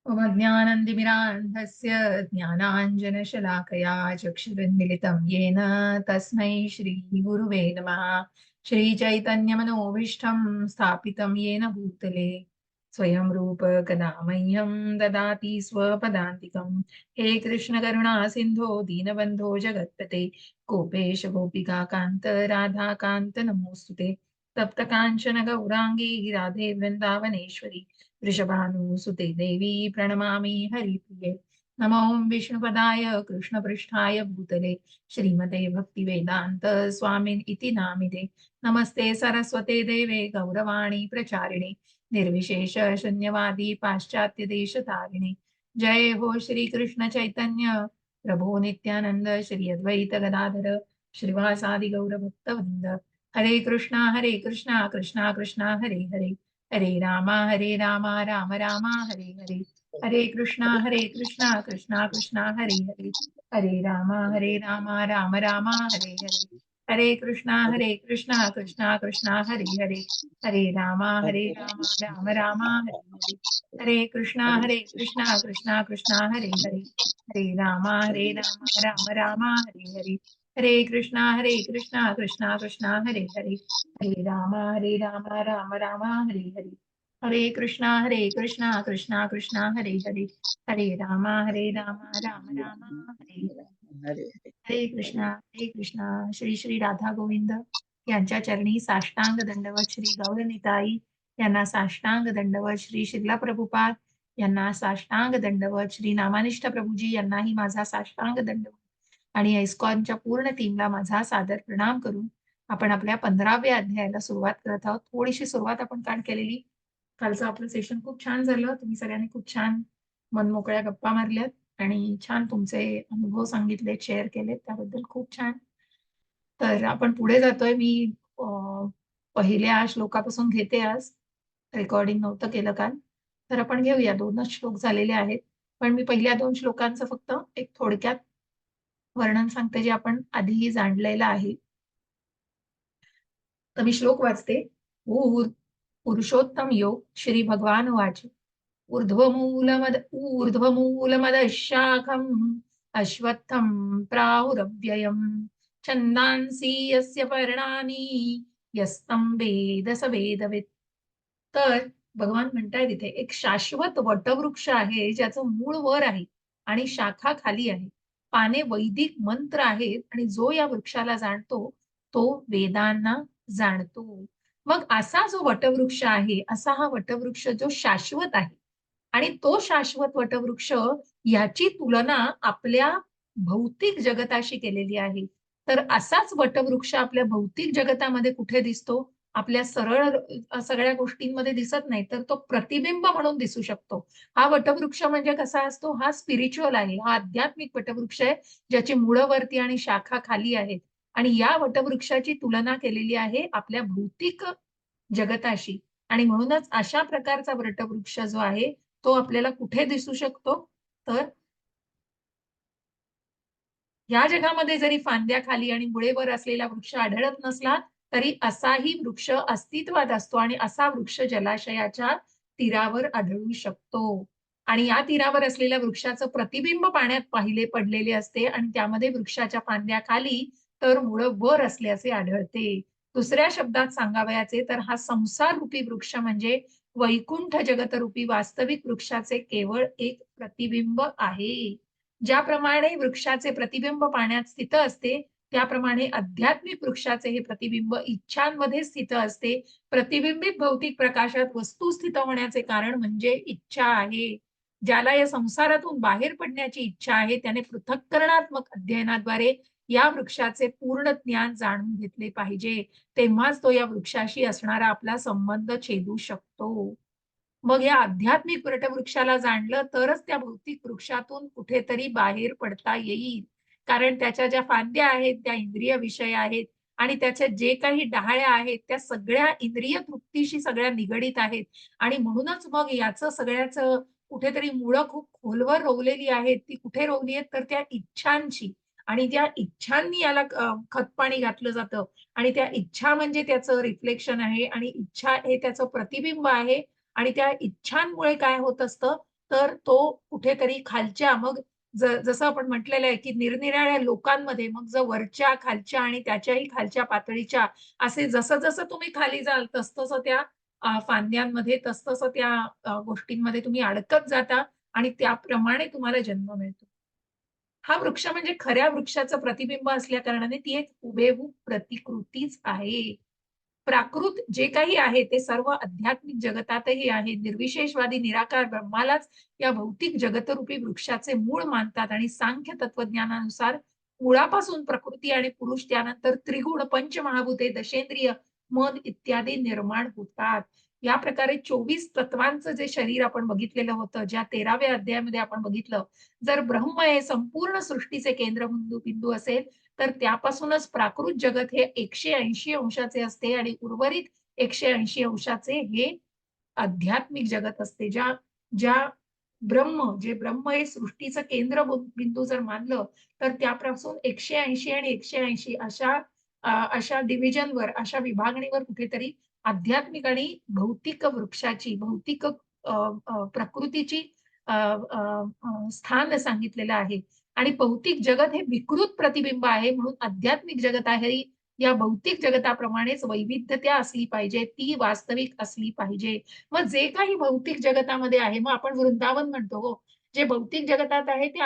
ज्ञानन्दिमिरान्धस्य ज्ञानाञ्जनशलाकया चक्षुरुन्मिलितं येन तस्मै श्रीगुरुवे नमः। श्रीचैतन्यमनोभीष्टं स्थापितं येन भूतले स्वयं रूप कदा मह्यं ददाति स्वपदान्तिकं। हे कृष्ण करुणा सिन्धो दीनबन्धो जगत्पते गोपेश गोपिकान्त राधाकान्त नमोऽस्तुते। तप्त काञ्चन गौराङ्गी राधे वृन्दावनेश्वरी वृषभानुसुते देवी प्रणमामि हरिप्रिये। नमो विष्णुपदाय कृष्णपृष्ठाय भूतले श्रीमते भक्तिवेदान्त स्वामिन् इति नामिते। नमस्ते सरस्वते देवे गौरवाणी प्रचारिणे निर्विशेष शून्यवादी पाश्चात्य देशतारिणे। जय हो श्री कृष्ण चैतन्य प्रभो नित्यानंद श्री अद्वैत गदाधर श्रीवासादि गौर भक्तवृंद। हरे कृष्णा कृष्णा कृष्णा हरे हरे हरे राम राम राम हरे हरे। हरे कृष्णा कृष्णा कृष्णा हरे हरे हरे राम राम राम हरे हरे। हरे कृष्णा कृष्णा कृष्णा हरे हरे हरे राम राम राम हरे हरे। हरे कृष्णा कृष्णा कृष्णा हरे हरे राम राम हरे हरे। हरे कृष्णा कृष्णा कृष्णा हरे हरे राम राम हरे हरे। हरे कृष्णा कृष्णा कृष्णा हरे हरे राम राम राम हरे हरे। हरे हरे कृष्णा श्री श्री राधा गोविंद यांच्या चरणी साष्टांग दंडवत श्री गौरनिताई यांना साष्टांग दंडवत श्री शिला प्रभुपाद यांना साष्टांग दंडवत श्री नामानिष्ठ प्रभूजी यांनाही माझा साष्टांग दंडवत आणि इस्कॉनच्या पूर्ण टीमला माझा सादर प्रणाम करून आपण आपल्या 15व्या अध्यायाला सुरुवात करत आहोत। थोडीशी सुरुवात आपण काल केलेली। कालचं आपलं सेशन खूप छान झालं। तुम्ही सगळ्यांनी खूप छान मनमोकळ्या गप्पा मारल्यात आणि छान तुमचे अनुभव सांगितले, शेअर केलेत, त्याबद्दल खूप छान। तर आपण पुढे जातोय। मी पहिल्या श्लोकापासून घेते आज, रेकॉर्डिंग नव्हतं केलं काल, तर आपण घेऊया। 2च श्लोक झालेले आहेत, पण मी पहिल्या 2 श्लोकांचं फक्त एक थोडक्यात वर्णन सांगते, जे आपण आधीही जाणलेलं आहे। तर मी श्लोक वाचते। पुरुषोत्तम योग श्री भगवान वाच ऊर्ध्वमूलमदशाखम् अश्वत्थं प्राहुरव्ययम् छन्दांसि यस्य पर्णानि यस्तं वेद स वेदवित्। तर भगवान म्हणताय तिथे एक शाश्वत वटवृक्ष आहे, ज्याचं मूळ वर आहे आणि शाखा खाली आहे, पाने वैदिक मंत्र आहेत, आणि जो या वृक्षाला जाणतो तो वेदांना जाणतो। मग असा जो वटवृक्ष आहे, असा हा वटवृक्ष जो शाश्वत आहे, आणि तो शाश्वत वटवृक्ष याची तुलना आपल्या भौतिक जगताशी केलेली आहे। तर असाच वटवृक्ष आपल्या भौतिक जगतामध्ये कुठे दिसतो? आपल्या सरळ सगळ्या गोष्टींमध्ये दिसत नाही, तर तो प्रतिबिंब म्हणून दिसू शकतो। हा वटवृक्ष म्हणजे कसा असतो? हा स्पिरिच्युअल आहे, हा आध्यात्मिक वटवृक्ष आहे, ज्याची मुळं वरती आणि शाखा खाली आहेत, आणि या वटवृक्षाची तुलना केलेली आहे आपल्या भौतिक जगताशी। आणि म्हणूनच अशा प्रकारचा वटवृक्ष जो आहे तो आपल्याला कुठे दिसू शकतो? तर या जगामध्ये जरी फांद्या खाली आणि मुळेवर असलेला वृक्ष आढळत नसला, तरी असाही वृक्ष अस्तित्वात असतो, आणि असा वृक्ष जलाशयाच्या तीरावर आढळू शकतो। आणि या तीरावर असलेल्या वृक्षाचं प्रतिबिंब पाण्यात पाहिले पडलेले असते, आणि त्यामध्ये वृक्षाच्या फांद्या खाली तर मुळं वर असल्याचे आढळते। दुसऱ्या शब्दात सांगावयाचे तर हा संसार रूपी वृक्ष म्हणजे वैकुंठ जगतरूपी वास्तविक वृक्षाचे केवळ एक प्रतिबिंब आहे। ज्याप्रमाणे वृक्षाचे प्रतिबिंब पाण्यात स्थित असते, त्याप्रमाणे आध्यात्मिक वृक्षाचे हे प्रतिबिंब इच्छांमध्ये स्थित असते। प्रतिबिंबित भौतिक प्रकाशात वस्तू स्थित होण्याचे कारण म्हणजे इच्छा आहे। ज्याला या संसारातून बाहेर पडण्याची इच्छा आहे, त्याने पृथक्करणात्मक अध्ययनाद्वारे या वृक्षाचे पूर्ण ज्ञान जाणून घेतले पाहिजे। तेव्हाच तो या वृक्षाशी असणारा आपला संबंध छेदू शकतो। मग या आध्यात्मिक वटवृक्षाला जाणलं तरच त्या भौतिक वृक्षातून कुठेतरी बाहेर पडता येईल। कारण त्याच्या ज्या फांद्या आहेत त्या इंद्रिय विषय आहेत, आणि त्याच्या जे काही डहाळ्या आहेत त्या सगळ्या इंद्रिय तृप्तीशी सगळ्या निगडीत आहेत, आणि म्हणूनच मग याचं सगळ्याचं कुठेतरी मुळं खूप खोलवर रोवलेली आहेत। ती कुठे रोवली आहेत? तर त्या इच्छांची, आणि त्या इच्छांनी याला खतपाणी घातलं जातं, आणि त्या इच्छा म्हणजे त्याचं रिफ्लेक्शन आहे, आणि इच्छा हे त्याचं प्रतिबिंब आहे, आणि त्या इच्छांमुळे काय होत असतं? तर तो कुठेतरी खालच्या मग जसं आपण म्हटलेलं आहे, की निरनिराळ्या लोकांमध्ये मग जर वरच्या, खालच्या आणि त्याच्याही खालच्या पातळीच्या असे जसं-जसं तुम्ही खाली जाल तसं-तसं त्या फांद्यांमध्ये तसं-तसं त्या गोष्टींमध्ये तुम्ही अडकत जाता आणि त्याप्रमाणे तुम्हाला जन्म मिळतो. हा वृक्ष म्हणजे खऱ्या वृक्षाचं प्रतिबिंब असल्या कारणाने ती एक हुबेहूब प्रतिकृतीच आहे. प्राकृत जे काही आहे ते सर्व आध्यात्मिक जगतातही आहे. निर्विशेषवादी निराकार ब्रह्मालाच या भौतिक जगतरूपी वृक्षाचे मूळ मानतात आणि सांख्य तत्वज्ञानानुसार मुळापासून प्रकृती आणि पुरुष त्यानंतर त्रिगुण, पंचमहाभूते, दशेंद्रिय, मन इत्यादी निर्माण होतात. या प्रकारे 24 तत्वांचं जे शरीर आपण बघितलेलं होतं, ज्या 13व्या अध्यायामध्ये आपण बघितलं, जर ब्रह्म हे संपूर्ण सृष्टीचे केंद्रबिंदू बिंदू असेल, तर त्यापासूनच प्राकृत जगत हे 180 अंशाचे असते आणि उर्वरित 180 अंशाचे हे आध्यात्मिक जगत असते. ज्या ज्या जे ब्रह्म हे सृष्टीचं बिंदू जर मानलं, तर त्यापासून 180 आणि 180 अशा डिव्हिजनवर, अशा विभागणीवर कुठेतरी आध्यात्मिक आणि भौतिक वृक्षाची, भौतिक प्रकृतीची स्थान सांगितलेलं आहे. आणि भौतिक जगत हे विकृत प्रतिबिंब आहे म्हणून आध्यात्मिक जगत आहे या भौतिक जगताप्रमाणेच वैविध्यता असली पाहिजे, ती वास्तविक असली पाहिजे. मग जे काही भौतिक जगतामध्ये आहे, मग आपण वृंदावन म्हणतो हो. जे भौतिक जगतात आहे ते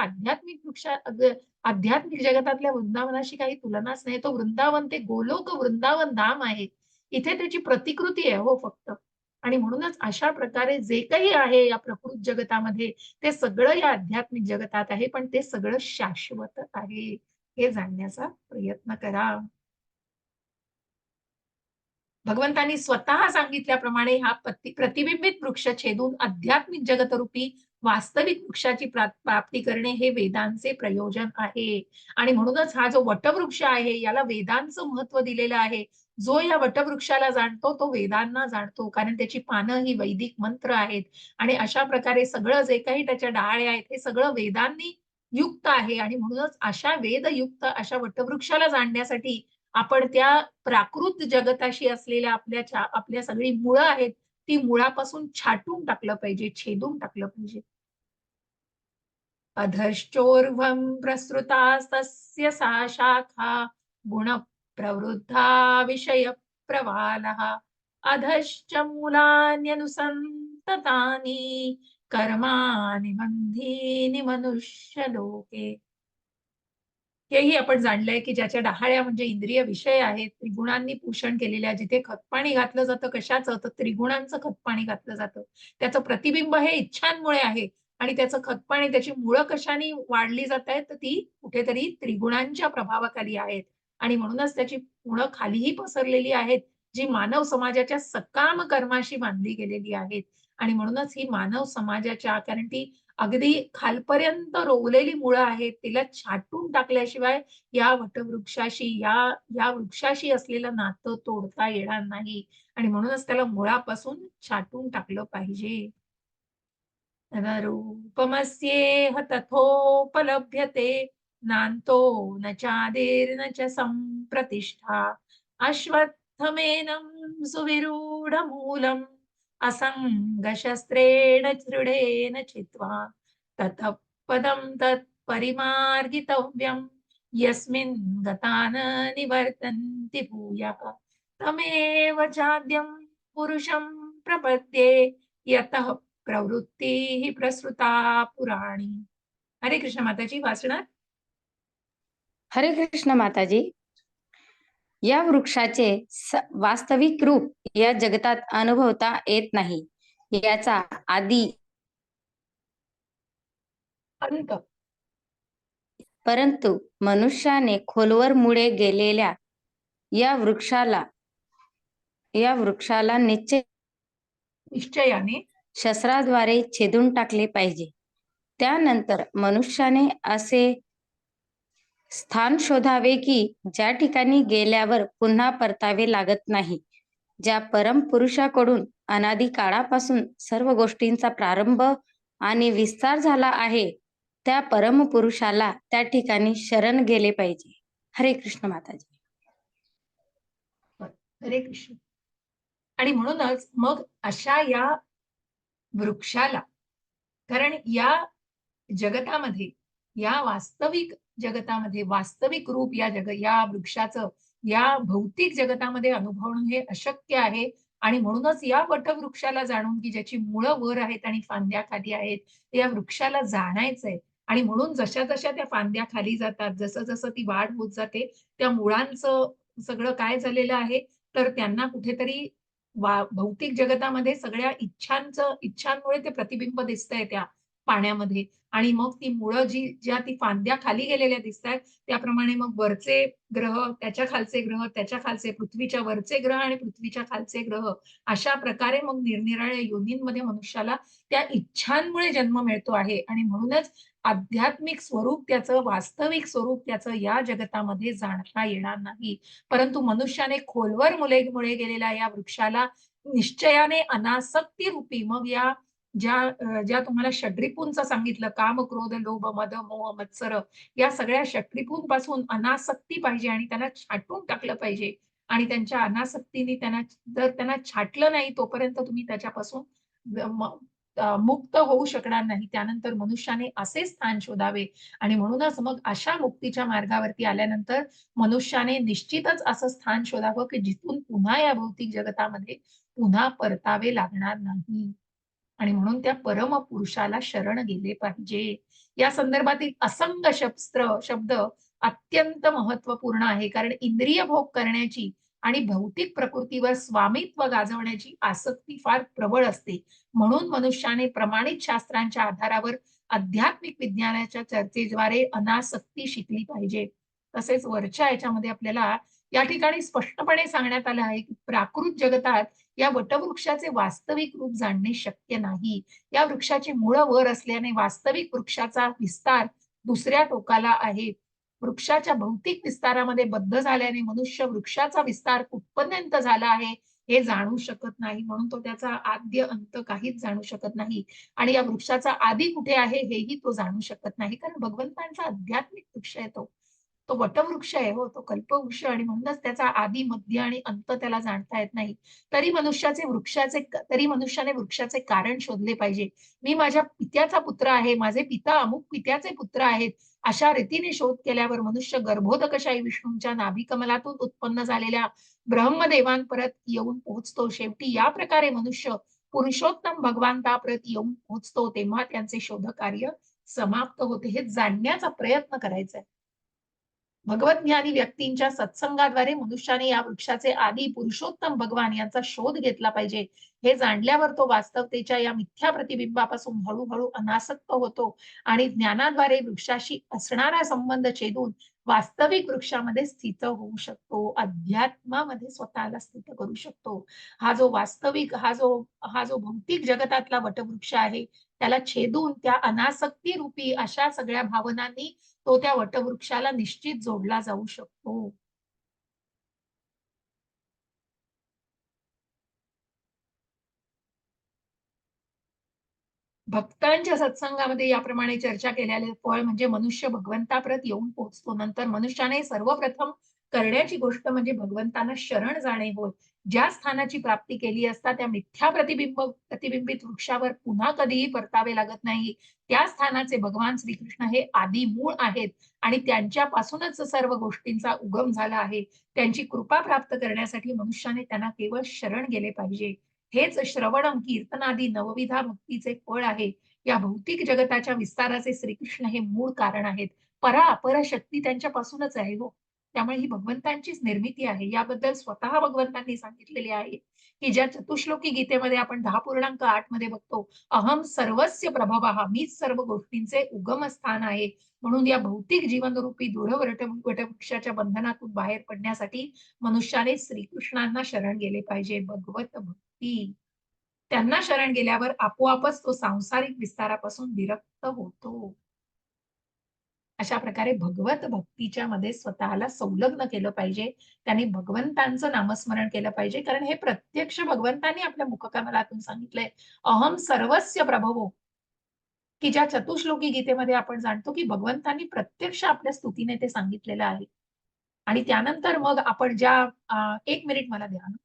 आध्यात्मिक जगतातल्या वृंदावनाशी काही तुलनाच नाही. तो वृंदावन ते गोलोक वृंदावन धाम आहे. इथे त्याची प्रतिकृती आहे हो फक्त. आणि म्हणूनच अशा प्रकारे जे काही आहे या प्रकृत जगतामध्ये ते सगळं या आध्यात्मिक जगतात आहे, पण ते सगळं शाश्वत आहे. हे जाणण्याचा प्रयत्न करा. भगवंतांनी स्वतः सांगितल्याप्रमाणे हा प्रतिबिंबित वृक्ष छेदून आध्यात्मिक जगतरूपी वास्तविक वृक्षाची प्राप्ती करणे हे वेदांचे प्रयोजन आहे. आणि म्हणूनच हा जो वटवृक्ष आहे याला वेदांचं महत्व दिलेलं आहे. जो या वटवृक्षाला जाणतो तो वेदांना जाणतो, कारण त्याची पानं ही वैदिक मंत्र आहेत. आणि अशा प्रकारे सगळं जे काही त्याच्या डहाळ्या आहेत हे सगळं वेदांनी युक्त आहे. आणि म्हणूनच अशा वेदयुक्त अशा वटवृक्षाला जाणण्यासाठी आपण त्या प्राकृत जगताशी असलेल्या आपल्या सगळी मुळं आहेत, ती मुळापासून छाटून टाकलं पाहिजे, छेदून टाकलं पाहिजे. अधश्चोर्ध्वं प्रसृतास्तस्य सा शाखा गुणप्रवृद्धा विषयप्रवालः अधश्च मूलान्यनुसन्ततानि कर्माणि बन्धीनि मनुष्यलोके. हेही आपण जाणलंय, की ज्याच्या डहाळ्या म्हणजे इंद्रिय विषय आहेत, त्रिगुणांनी पोषण केलेल्या, जिथे खतपाणी घातलं जातं कशाचं? तर त्रिगुणांचं खतपाणी घातलं जातं. त्याचं प्रतिबिंब हे इच्छांमुळे आहे आणि त्याचं खतपाणी, त्याची मुळं कशाने वाढली जातायत? तर ती कुठेतरी त्रिगुणांच्या प्रभावाखाली आहेत आणि म्हणूनच त्याची मुळं खालीही पसरलेली आहेत, जी मानव समाजाच्या सकाम कर्माशी बांधली गेलेली आहेत आणि म्हणूनच ही मानव समाजाच्या, कारण ती अगदी खालपर्यंत रोवलेली मुळं आहेत. तिला छाटून टाकल्याशिवाय या वटवृक्षाशी, या या वृक्षाशी असलेलं नातं तोडता येणार नाही आणि म्हणूनच त्याला मुळापासून छाटून टाकलं पाहिजे. रूपमस्येह तथोपलभ्यते नान्तो न चादिर्न च सम्प्रतिष्ठा अश्वत्थमेनं सुविरूढमूलम् असङ्गशस्त्रेण दृढेन चित्वा ततः पदं तत्परिमार्गितव्यं यस्मिन् गता न निवर्तन्ति भूयः तमेव चाद्यं पुरुषं प्रपद्ये यतः प्रवृत्ती प्रसृता पुराणी. हरे कृष्ण माताजी वाचणार. हरे कृष्ण माताजी. या वृक्षाचे वास्तविक रूप या जगतात अनुभवता येत नाही. याचा आदी अंत, परंतु मनुष्याने खोलवर मुळे गेलेल्या या वृक्षाला निश्चयाने शस्त्राद्वारे छेदून टाकले पाहिजे. त्यानंतर मनुष्याने असे स्थान शोधावे की ज्या ठिकाणी गेल्यावर पुन्हा परतावे लागत नाही. ज्या परमपुरुषाकडून अनादी काळापासून सर्व गोष्टींचा प्रारंभ आणि विस्तार झाला आहे, त्या परमपुरुषाला त्या ठिकाणी शरण गेले पाहिजे. हरे कृष्ण माताजी. हरे कृष्ण. आणि म्हणूनच मग अशा या वृक्षाला कारण या जगतामध्ये, या वास्तविक जगतामध्ये, वास्तविक रूप या वृक्षाचं या भौतिक जगतामध्ये अनुभवणं हे अशक्य आहे आणि म्हणूनच या वटवृक्षाला जाणून, की ज्याची मुळं वर आहेत आणि फांद्या खाली आहेत, या वृक्षाला जाणायचंय आणि म्हणून जशा-जशा त्या फांद्या खाली जातात, जसं-जसं ती वाढ होत जाते, त्या मुळांचं सगळं काय झालेलं आहे, तर त्यांना कुठेतरी भौतिक जगतामध्ये सगळ्या इच्छांमुळे ते प्रतिबिंब दिसतंय त्या पाण्यामध्ये आणि मग ती मुळं ज्या ती फांद्या खाली गेलेल्या दिसतायत, त्याप्रमाणे मग वरचे ग्रह, त्याच्या खालचे ग्रह, त्याच्या खालचे पृथ्वीच्या वरचे ग्रह आणि पृथ्वीच्या खालचे ग्रह, अशा प्रकारे मग निरनिराळ्या योनींमध्ये मनुष्याला त्या इच्छांमुळे जन्म मिळतो आहे आणि म्हणूनच आध्यात्मिक स्वरूप त्याचं, वास्तविक स्वरूप त्याचं या जगतामध्ये जाणता येणार नाही. परंतु मनुष्याने खोलवर मुळे गेलेल्या या वृक्षाला निश्चयाने अनासक्ती रूपी मग ज्या तुम्हाला षड्रिपूंचं सांगितलं काम, क्रोध, लोभ, मद, मोह, मत्सर या सगळ्या षट्रिपूंपासून अनासक्ती पाहिजे आणि त्यांना छाटून टाकलं पाहिजे आणि त्यांच्या अनासक्तीने जर त्यांना छाटलं नाही तोपर्यंत तुम्ही त्याच्यापासून मुक्त होऊ शकणार नाही. त्यानंतर मनुष्याने असे स्थान शोधावे आणि म्हणूनच मग अशा मुक्तीच्या मार्गावरती आल्यानंतर मनुष्याने निश्चितच असं स्थान शोधावं, की जिथून पुन्हा या भौतिक जगतामध्ये पुन्हा परतावे लागणार नाही. आणि म्हणून त्या परमपुरुषाला शरण गेले पाहिजे. या संदर्भातील असंग शब्द अत्यंत महत्त्वपूर्ण आहे. कारण इंद्रिय भोग करण्याची आणि भौतिक प्रकृतीवर स्वामित्व गाजवण्याची आसक्ती फार प्रबळ असते. म्हणून मनुष्याने प्रमाणित शास्त्रांच्या आधारावर आध्यात्मिक विज्ञानाच्या चर्चेद्वारे अनासक्ती शिकली पाहिजे. तसेच वरच्या याच्यामध्ये आपल्याला या ठिकाणी स्पष्टपणे सांगण्यात आलं आहे, की प्राकृत जगतात या वटवृक्षाचे वास्तविक रूप जाणणे शक्य नाही. या वृक्षाची मुळं वर असल्याने वास्तविक वृक्षाचा विस्तार दुसऱ्या टोकाला आहे. वृक्षाच्या भौतिक विस्तारामध्ये बद्ध झाल्याने मनुष्य वृक्षाचा विस्तार कुठपर्यंत झाला आहे, हे जाणू शकत नाही. म्हणून तो त्याचा आद्य अंत काहीच जाणू शकत नाही. आणि या वृक्षाचा आदी कुठे आहे, हेही तो जाणू शकत नाही. कारण भगवंतांचा आध्यात्मिक वृक्ष आहे तो. तो वटवृक्ष आहे हो, तो कल्पवृक्ष आणि म्हणूनच त्याचा आदी, मध्य आणि अंत त्याला जाणता येत नाही. तरी मनुष्याने वृक्षाचे कारण शोधले पाहिजे. मी माझ्या पित्याचा पुत्र आहे, माझे पिता अमुक पित्याचे पुत्र आहेत. अशा रीतीने शोध केल्यावर मनुष्य गर्भोदकशाही विष्णूंच्या नाभिकमलातून उत्पन्न झालेल्या ब्रह्मदेवांपर्यंत येऊन पोहोचतो. शेवटी या प्रकारे मनुष्य पुरुषोत्तम भगवंतापर्यंत येऊन पोहोचतो. तेव्हा त्यांचे शोधकार्य समाप्त होते. हे जाणण्याचा प्रयत्न करायचा आहे. भगवतज्ञानी व्यक्तींच्या सत्संगाद्वारे मनुष्याने या वृक्षाचे आदी पुरुषोत्तम भगवान यांचा शोध घेतला पाहिजे. हे जाणल्यावर तो वास्तवतेच्या या मिथ्या प्रतिबिंबापासून हळूहळू अनासक्त होतो आणि ज्ञानाद्वारे वृक्षाशी असणारा संबंध छेदून वास्तविक वृक्षामध्ये स्थित होऊ शकतो. अध्यात्मामध्ये स्वतःला स्थित करू शकतो. हा जो भौतिक जगतातला वटवृक्ष आहे, त्याला छेदून त्या अनासक्ती रूपी अशा सगळ्या भावनांनी तो त्या वटवृक्षाला निश्चित जोडला जाऊ शकतो. भक्तांच्या सत्संगामध्ये याप्रमाणे चर्चा केलेले फळ म्हणजे मनुष्य भगवंतापर्यंत येऊन पोहोचतो. नंतर मनुष्याने सर्वप्रथम करण्याची गोष्ट म्हणजे भगवंतांना शरण जाणे होय. ज्या स्थानाची प्राप्ती केली असता त्या मिथ्या प्रतिबिंबित वृक्षावर पुन्हा कधीही परतावे लागत नाही. त्या स्थानाचे भगवान श्रीकृष्ण हे आदी मूळ आहेत आणि त्यांच्यापासूनच सर्व गोष्टींचा उगम झाला आहे. त्यांची कृपा प्राप्त करण्यासाठी मनुष्याने त्यांना केवळ शरण गेले पाहिजे. हेच श्रवणम, कीर्तनादी नवविधा भक्तीचे फळ आहे. या भौतिक जगताच्या विस्ताराचे श्रीकृष्ण हे मूळ कारण आहेत. अपर शक्ती त्यांच्यापासूनच आहे हो. त्यामुळे ही भगवंतांचीच निर्मिती आहे. याबद्दल स्वतः भगवंतांनी सांगितलेले आहे, की ज्या चतुश्लोकी गीतेमध्ये आपण 10.8 मध्ये बघतो, अहम सर्वस्य प्रभवः, मीच सर्व गोष्टींचे उगमस्थान आहे. म्हणून या भौतिक जीवनरूपी दृढ वटवृक्षाच्या बंधनातून बाहेर पडण्यासाठी मनुष्याने श्रीकृष्णांना शरण गेले पाहिजे. भगवत भक्ती त्यांना शरण गेल्यावर आपोआपच तो सांसारिक विस्तारापासून विरक्त होतो. अशा प्रकारे भगवत भक्तीच्या मध्ये स्वतःला संलग्न केलं पाहिजे. त्यांनी भगवंतांचं नामस्मरण केलं पाहिजे. कारण हे प्रत्यक्ष भगवंतांनी आपल्या मुखकमलातून सांगितलंय. अहम सर्वस्य प्रभवो, की ज्या चतुश्लोकी गीतेमध्ये आपण जाणतो, की भगवंतांनी प्रत्यक्ष आपल्या स्तुतीने ते सांगितलेलं आहे. आणि त्यानंतर मग आपण 1 मिनिट मला द्या.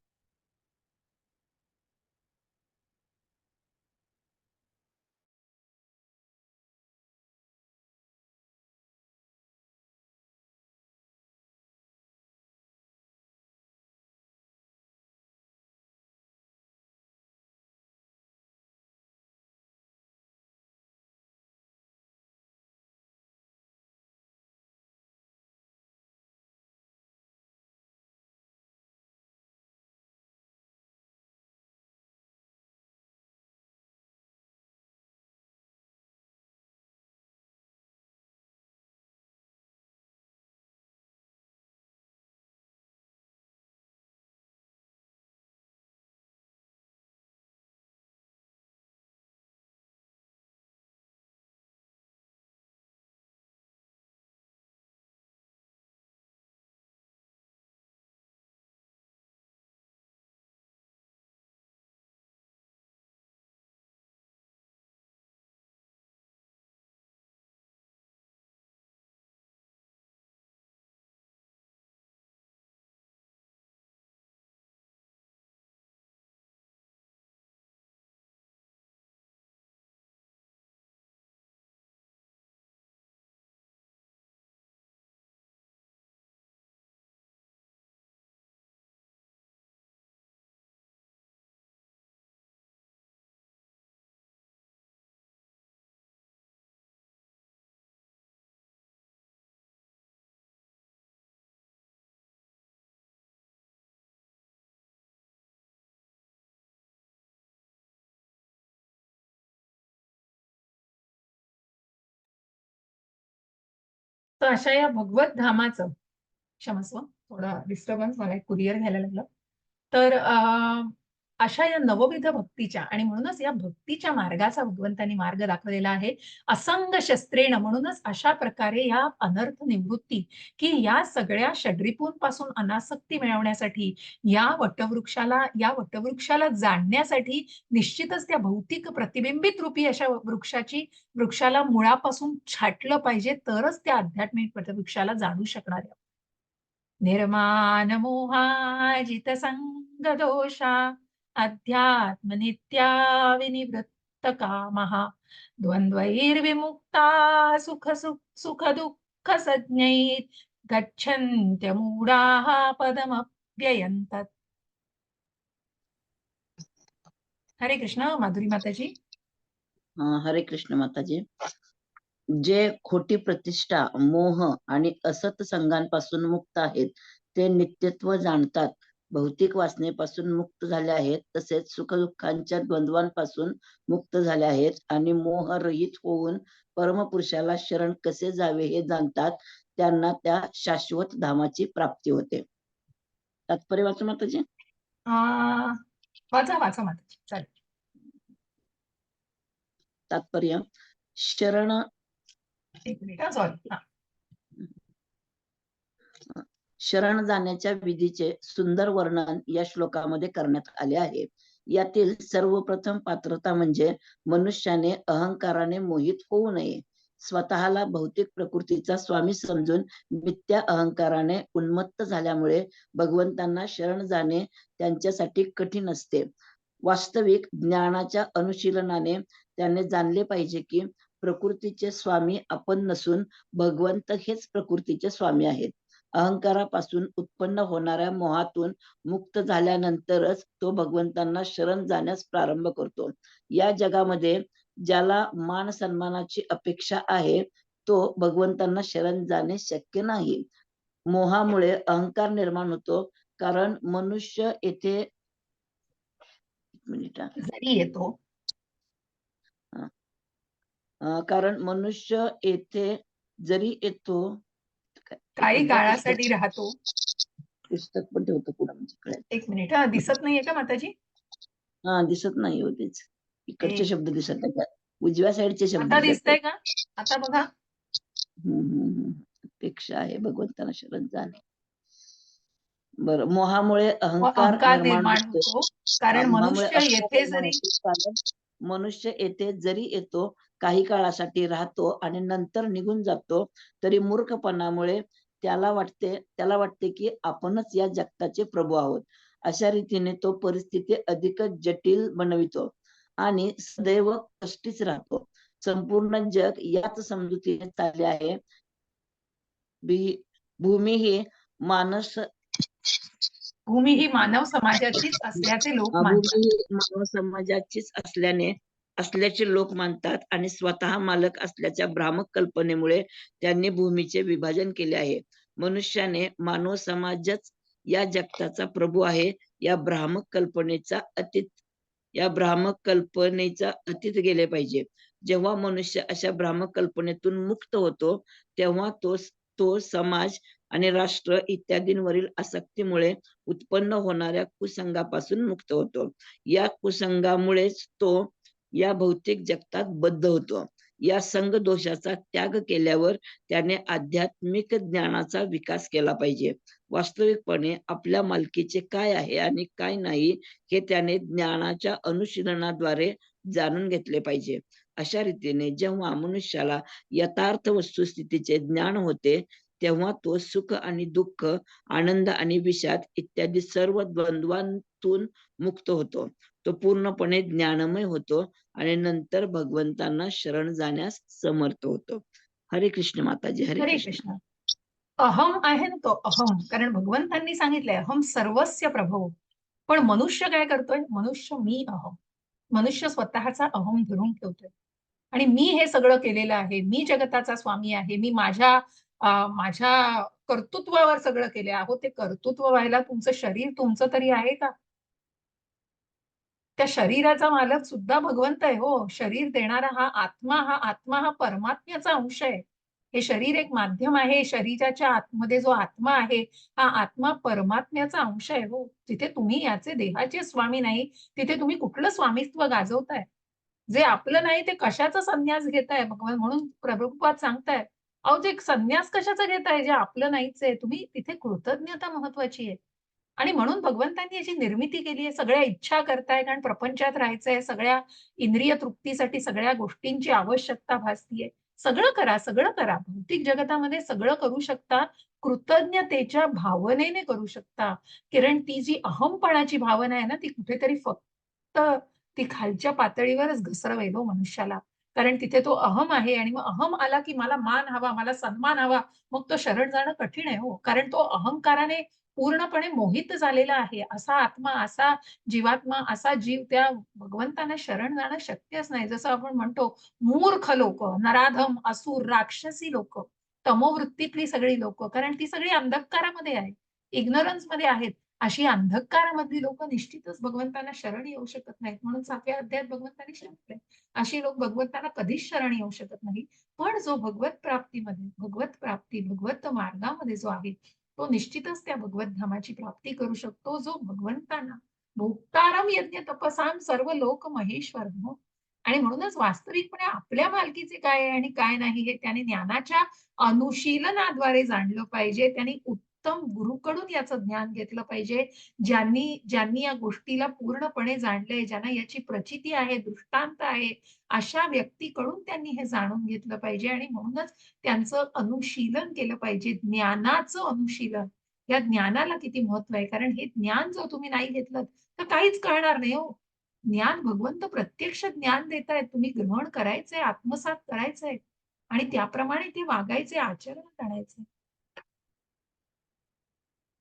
तर अशा या भगवत धामाचं, क्षमस्व थोडा डिस्टर्बन्स, मला एक कुरिअर घ्यायला लागलं. तर अशा या नवविध भक्तीच्या, आणि म्हणूनच या भक्तीच्या मार्गाचा भगवंतांनी मार्ग दाखवलेला आहे. असंग शस्त्रेण, म्हणूनच अशा प्रकारे या अनर्थ निवृत्ती, की या सगळ्या षड्रिपूंपासून अनासक्ती मिळवण्यासाठी, या वटवृक्षाला जाणण्यासाठी निश्चितच त्या भौतिक प्रतिबिंबित रूपी अशा वृक्षाला मुळापासून छाटलं पाहिजे, तरच त्या आध्यात्मिक वटवृक्षाला जाणू शकणार आहे. निर्माण मोहाजित संग दोषा, अध्यात्म नित्या विनिवृत्त कामः, द्वंद्वैर्विमुक्ता सुख दुःख संज्ञैः, गच्छन्त्य मूढाः पदमव्ययन्तत्. हरे कृष्ण. माधुरी माताजी. हरे कृष्ण माताजी. जे खोटी प्रतिष्ठा, मोह आणि असत संघांपासून मुक्त आहेत ते नित्यत्व जाणतात, भौतिक वासनेपासून मुक्त झाले आहेत, तसेच सुखदुःखांच्या द्वंद्वांपासून मुक्त झाले आहेत आणि मोहरहित होऊन परमपुरुषाला शरण कसे जावे हे जाणतात, त्यांना त्या शाश्वत धामाची प्राप्ती होते. तात्पर्य वाचू माताजी. वाचा माताजी, चालेल. तात्पर्य: शरण, एक मिनिट, सॉरी. शरण जाण्याच्या विधीचे सुंदर वर्णन या श्लोकामध्ये करण्यात आले आहे. यातील सर्वप्रथम पात्रता म्हणजे मनुष्याने अहंकाराने मोहित होऊ नये. स्वतःला भौतिक प्रकृतीचा स्वामी समजून मिथ्या अहंकाराने उन्मत्त झाल्यामुळे भगवंतांना शरण जाणे त्यांच्यासाठी कठीण असते. वास्तविक ज्ञानाच्या अनुशीलनाने त्याने जाणले पाहिजे की प्रकृतीचे स्वामी आपण नसून भगवंत हेच प्रकृतीचे स्वामी आहेत. अहंकारापासून उत्पन्न होणाऱ्या मोहातून मुक्त झाल्यानंतरच तो भगवंतांना शरण जाण्यास प्रारंभ करतो. या जगामध्ये ज्याला मान सन्मानाची अपेक्षा आहे तो भगवंतांना शरण जाणे शक्य नाही. मोहामुळे अहंकार निर्माण होतो, कारण मनुष्य येथे जरी येतो, कारण मनुष्य येथे जरी येतो, काही काळासाठी राहतो. पुस्तक पण ठेवतो पुढे म्हणजे. एक मिनिट, दिसत नाहीये का माताजी? दिसत नाही होतेच. इकडचे शब्द दिसत नाही, उजव्या साईडचे शब्द आता दिसतंय का? आता बघा. अपेक्षा आहे भगवंतांना शरण जाणे. बरं, मोहामुळे अहंकार निर्माण होतो. कारण मोहामुळे मनुष्य येथे जरी येतो, काही काळासाठी राहतो आणि नंतर निघून जातो, तरी मूर्खपणामुळे त्याला वाटते की आपणच या जगताचे प्रभू आहोत. अशा रीतीने तो परिस्थिती अधिकच जटिल बनवितो आणि सदैव कष्टीच राहतो. संपूर्ण जग याच समजुतीने चालले आहे. भूमी ही मानव समाजाचीच असल्याचे लोक मानतात. मानव समाजाचीच असल्याचे लोक मानतात आणि स्वतः मालक असल्याच्या भ्रामक कल्पनेमुळे त्यांनी भूमीचे विभाजन केले आहे. मनुष्याने मानव समाजच या जगताचा प्रभू आहे या भ्रामक कल्पनेचा अतीत गेले पाहिजे. जेव्हा मनुष्य अशा भ्रामक कल्पनेतून मुक्त होतो, तेव्हा तो समाज आणि राष्ट्र इत्यादींवरील आसक्तीमुळे उत्पन्न होणाऱ्या कुसंगापासून मुक्त होतो. या कुसंगामुळेच तो या भौतिक जगतात बद्ध होतो. या संघ दोषाचा त्याग केल्यावर त्याने आध्यात्मिक ज्ञानाचा विकास केला पाहिजे. वास्तविकपणे आपल्या मालकीचे काय आहे आणि काय नाही हे त्याने ज्ञानाच्या अनुशीलनाद्वारे जाणून घेतले पाहिजे. अशा रीतीने जेव्हा मनुष्याला यथार्थ वस्तुस्थितीचे ज्ञान होते, तेव्हा तो सुख आणि दुःख, आनंद आणि विषाद इत्यादी सर्व द्वंद्वांतून मुक्त होतो. तो पूर्णपणे ज्ञानमय होतो आणि नंतर भगवंतांना शरण जाण्यास समर्थ होतो. हरे कृष्ण माताजी. हरे कृष्ण. अहम आहे ना तो अहम, कारण भगवंतांनी सांगितलंय अहम सर्वस्य प्रभो. पण मनुष्य काय करतोय? मी अहम. मनुष्य स्वतःचा अहम धरून ठेवतोय आणि मी हे सगळं केलेलं आहे, मी जगताचा स्वामी आहे, मी माझ्या कर्तृत्वावर सगळं केले. अहो, ते कर्तृत्व व्हायला तुमचं शरीर तुमचं तरी आहे का? त्या शरीराचा मालक सुद्धा भगवंत आहे हो. शरीर देणारा हा आत्मा परमात्म्याचा अंश आहे. हे शरीर एक माध्यम आहे. शरीराच्या आतमध्ये जो आत्मा आहे, हा आत्मा परमात्म्याचा अंश आहे हो. जिथे तुम्ही याचे देहाचे स्वामी नाही, तिथे तुम्ही कुठलं स्वामित्व गाजवताय? जे आपलं नाही ते कशाचा संन्यास घेताय? म्हणून प्रभुपाद सांगताय, अहो जे संन्यास कशाचा घेताय जे आपलं नाहीच आहे. तुम्ही तिथे कृतज्ञता महत्वाची आहे. आणि म्हणून भगवंतांनी याची निर्मिती केली आहे. सगळ्या इच्छा करताय कारण प्रपंचात राहायचंय. सगळ्या इंद्रिय तृप्तीसाठी सगळ्या गोष्टींची आवश्यकता भासतीये. सगळं करा, सगळं करा. भौतिक जगतामध्ये सगळं करू शकता. कृतज्ञतेच्या भावनेने करू शकता. कारण ती जी अहमपणाची भावना आहे ना, ती कुठेतरी फक्त ती खालच्या पातळीवरच घसरवेल हो मनुष्याला. कारण तिथे तो अहम आहे आणि मग अहम आला की मला मान हवा, मला सन्मान हवा. मग तो शरण जाणं कठीण आहे हो. कारण तो अहंकाराने पूर्णपणे मोहित झालेला आहे. असा आत्मा, असा जीवात्मा, असा जीव त्या भगवंतांना शरण जाणं शक्यच नाही. जसं आपण म्हणतो मूर्ख लोकं, नराधम, असुर, राक्षसी लोकं, तमोवृत्तीतली सगळी लोकं, कारण ती सगळी अंधकारामध्ये आहेत, इग्नोरन्समध्ये आहेत. अशी अंधकारामधली लोकं निश्चितच भगवंतांना शरण येऊ शकत नाहीत. म्हणून 7व्या अध्यायात भगवंतांनी सांगितलंय, अशी लोक भगवंतांना कधीच शरण येऊ शकत नाही. पण जो भगवत प्राप्तीमध्ये, भगवत प्राप्ती, भगवत मार्गामध्ये जो आहे, तो निश्चितच त्या भगवत धामाची प्राप्ती करू शकतो, जो भगवंतांना भोक्तारम यज्ञ तपसाम सर्व लोक महेश्वर हो. आणि म्हणूनच वास्तविकपणे आपल्या मालकीचे काय आहे आणि काय नाही हे त्याने ज्ञानाच्या अनुशीलनाद्वारे जाणलं पाहिजे. त्यांनी उत्तम गुरुकडून याचं ज्ञान घेतलं पाहिजे. ज्यांनी ज्यांनी या गोष्टीला पूर्णपणे जाणलंय, ज्यांना याची प्रचिती आहे, दृष्टांत आहे, अशा व्यक्तीकडून त्यांनी हे जाणून घेतलं पाहिजे आणि म्हणूनच त्यांचं अनुशीलन केलं पाहिजे. ज्ञानाचं अनुशीलन. या ज्ञानाला किती महत्व आहे. कारण हे ज्ञान जर तुम्ही नाही घेतलं, तर काहीच कळणार नाही हो. ज्ञान भगवंत प्रत्यक्ष ज्ञान देतायत. तुम्ही ग्रहण करायचंय, आत्मसात करायचंय आणि त्याप्रमाणे ते वागायचे, आचरणात आणायचे.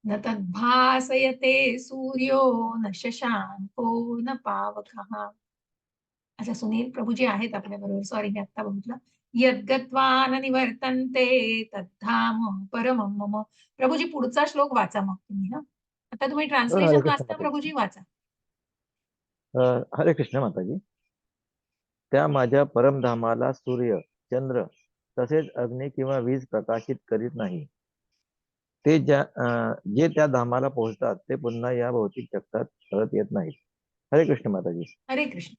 न तद्भासयते सूर्यो न शशांको न पावकः. अच्छा सुनील प्रभूजी आहेत आपल्या बरोबर. सॉरी मी आता बघितलं. यद्गत्वा न निवर्तन्ते तद्धाम परमं मम. प्रभूजी पुढचा श्लोक वाचा मग तुम्ही हा. आता तुम्ही हरे ट्रान्सलेशन कृष्ण वाचता माताजी. प्रभूजी वाचा. हरे कृष्ण माताजी. त्या माझ्या परमधामाला सूर्य, चंद्र तसेच अग्नी किंवा वीज प्रकाशित करीत नाही. ते जे त्या धामाला पोहोचतात ते पुन्हा या भौतिक जगतात परत येत नाहीत. हरे कृष्ण माताजी. हरे कृष्ण.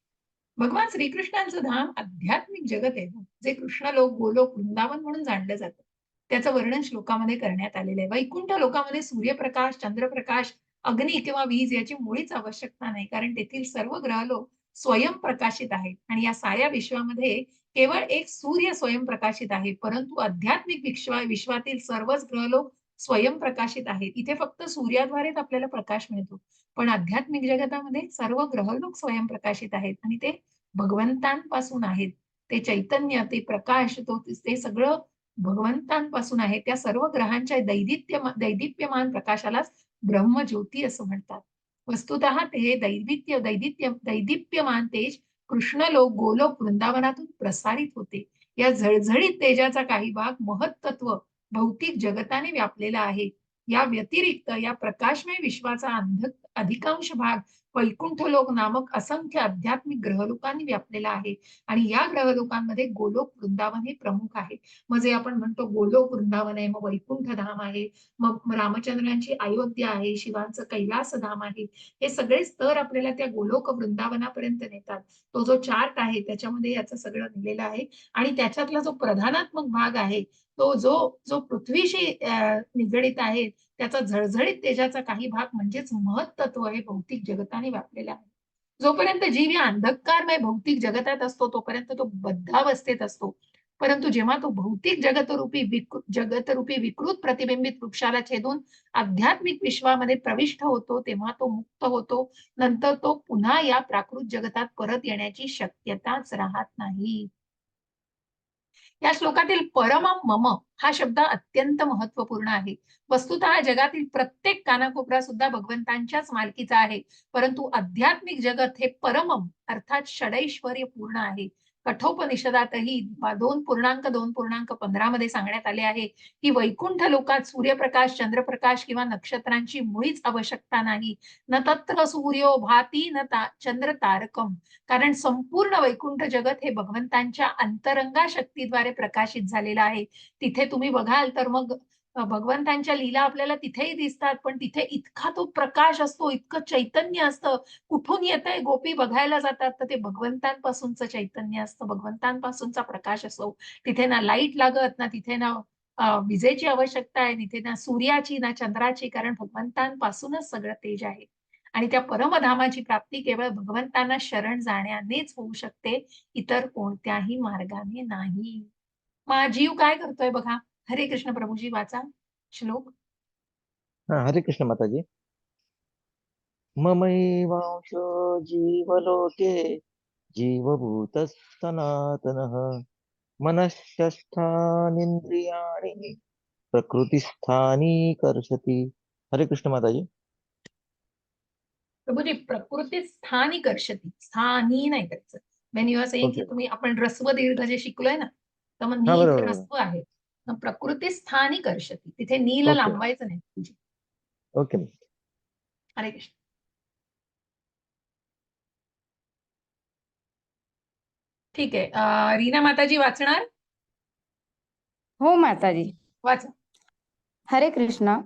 भगवान श्रीकृष्णांचं धाम आध्यात्मिक जगत आहे हो. जे कृष्ण लोक, गोलोक, वृंदावन म्हणून जाणलं जातं. त्याचं वर्णन श्लोकामध्ये करण्यात आलेलं आहे. वैकुंठ लोकामध्ये सूर्यप्रकाश, चंद्रप्रकाश, अग्नी किंवा वीज याची मुळीच आवश्यकता नाही. कारण तेथील सर्व ग्रहलोक स्वयंप्रकाशित आहेत आणि या साऱ्या विश्वामध्ये केवळ एक सूर्य स्वयंप्रकाशित आहे. परंतु आध्यात्मिक विश्वातील सर्वच ग्रहलोक स्वयंप्रकाशित आहेत. इथे फक्त सूर्याद्वारेच आपल्याला प्रकाश मिळतो. पण आध्यात्मिक जगतामध्ये सर्व ग्रहलोक स्वयंप्रकाशित आहेत आणि ते भगवंतांपासून आहेत. ते चैतन्य, ते प्रकाश, ते सगळं भगवंतांपासून आहे. त्या सर्व ग्रहांच्या दैदिप्यमान प्रकाशालाच ब्रह्मज्योती असं म्हणतात. वस्तुतः ते दैदिप्यमान तेज कृष्णलोक, गोलोक, वृंदावनातून प्रसारित होते. या झळझळीत तेजाचा काही भाग महत्तत्व भौतिक जगताने व्यापलेला आहे. या व्यतिरिक्त या प्रकाशमय विश्वाचा अधिकांश भाग वैकुंठ लोक नामक असंख्य आध्यात्मिक ग्रहलोकांनी व्यापलेला आहे आणि या ग्रहलोकांमध्ये गोलोक वृंदावन हे प्रमुख आहे. मग जे आपण म्हणतो गोलोक वृंदावन आहे, मग वैकुंठ धाम आहे, मग रामचंद्रांची अयोध्या आहे, शिवांचं कैलास धाम आहे. हे सगळे स्तर आपल्याला त्या गोलोक वृंदावनापर्यंत नेतात. तो जो चार्ट आहे त्याच्यामध्ये याचं सगळं दिलेलं आहे आणि त्याच्यातला जो प्रधानात्मक भाग आहे तो जो जो पृथ्वीशी निगडित आहे त्याचा झळझळीत तेजाचा काही भाग म्हणजेच महत्त्व हे भौतिक जगताने व्यापलेला आहे. जोपर्यंत जीव या अंधकारमय भौतिक जगतात असतो तोपर्यंत तो बद्धावस्थेत असतो. परंतु जेव्हा तो भौतिक जगतरूपी विकृत प्रतिबिंबित वृक्षाला छेदून आध्यात्मिक विश्वामध्ये प्रविष्ट होतो तेव्हा तो मुक्त होतो. नंतर तो पुन्हा या प्राकृत जगतात परत येण्याची शक्यताच राहत नाही. या श्लोकातील परमम मम हा शब्द अत्यंत महत्वपूर्ण आहे. वस्तुतः जगातील प्रत्येक कानाकोपरा सुद्धा भगवंतांच्याच मालकीचा आहे. परंतु आध्यात्मिक जगत हे परमम अर्थात षडैश्वर्य पूर्ण आहे. कठोपनिषदातही 2.2.15 मध्ये सांगण्यात आले आहे की वैकुंठ लोकात सूर्यप्रकाश, चंद्रप्रकाश किंवा नक्षत्रांची मुळीच आवश्यकता नाही. न तत्र सूर्यो भाती न चंद्र तारकम. कारण संपूर्ण वैकुंठ जगत हे भगवंतांच्या अंतरंगा शक्तीद्वारे प्रकाशित झालेलं आहे. तिथे तुम्ही बघाल तर मग भगवंतांच्या लीला आपल्याला तिथेही दिसतात, पण तिथे इतका तो प्रकाश असतो, इतकं चैतन्य असतं. कुठून येतंय गोपी बघायला जातात तर ते भगवंतांपासूनचं चैतन्य असतं, भगवंतांपासूनचा प्रकाश असतो. तिथे ना लाईट लागत, ना तिथे ना विजेची आवश्यकता आहे, तिथे ना सूर्याची ना चंद्राची, कारण भगवंतांपासूनच सगळं तेज आहे. आणि त्या परमधामाची प्राप्ती केवळ भगवंतांना शरण जाण्यानेच होऊ शकते, इतर कोणत्याही मार्गाने नाही. मग जीव काय करतोय बघा. हरे कृष्ण प्रभूजी, वाचा श्लोक. हा, हरे कृष्ण माताजी. ममैवांशो जीवलोके जीवभूतः सनातनः मनश्चष्ठानीन्द्रियाणि प्रकृतिस्थानी कर्षति. हरे कृष्ण माताजी. प्रभूजी, प्रकृती स्थानी कर्षती, स्थानी नाही करायचं. वेन यू आर सेइंग की ओके. तुम्ही आपण ह्रस्व दीर्घ जे शिकलोय ना, तर मग हा, नी इथे बरोबर. ह्रस्व आहे. मग प्रकृती स्थानी कर्षती, तिथे नीला ओके. लांबवायचं नाही. प्रभूजी. ओके. हरे कृष्ण. ठीक आहे. रीना माताजी वाचणार? हो माताजी. वाचा. हरे कृष्ण.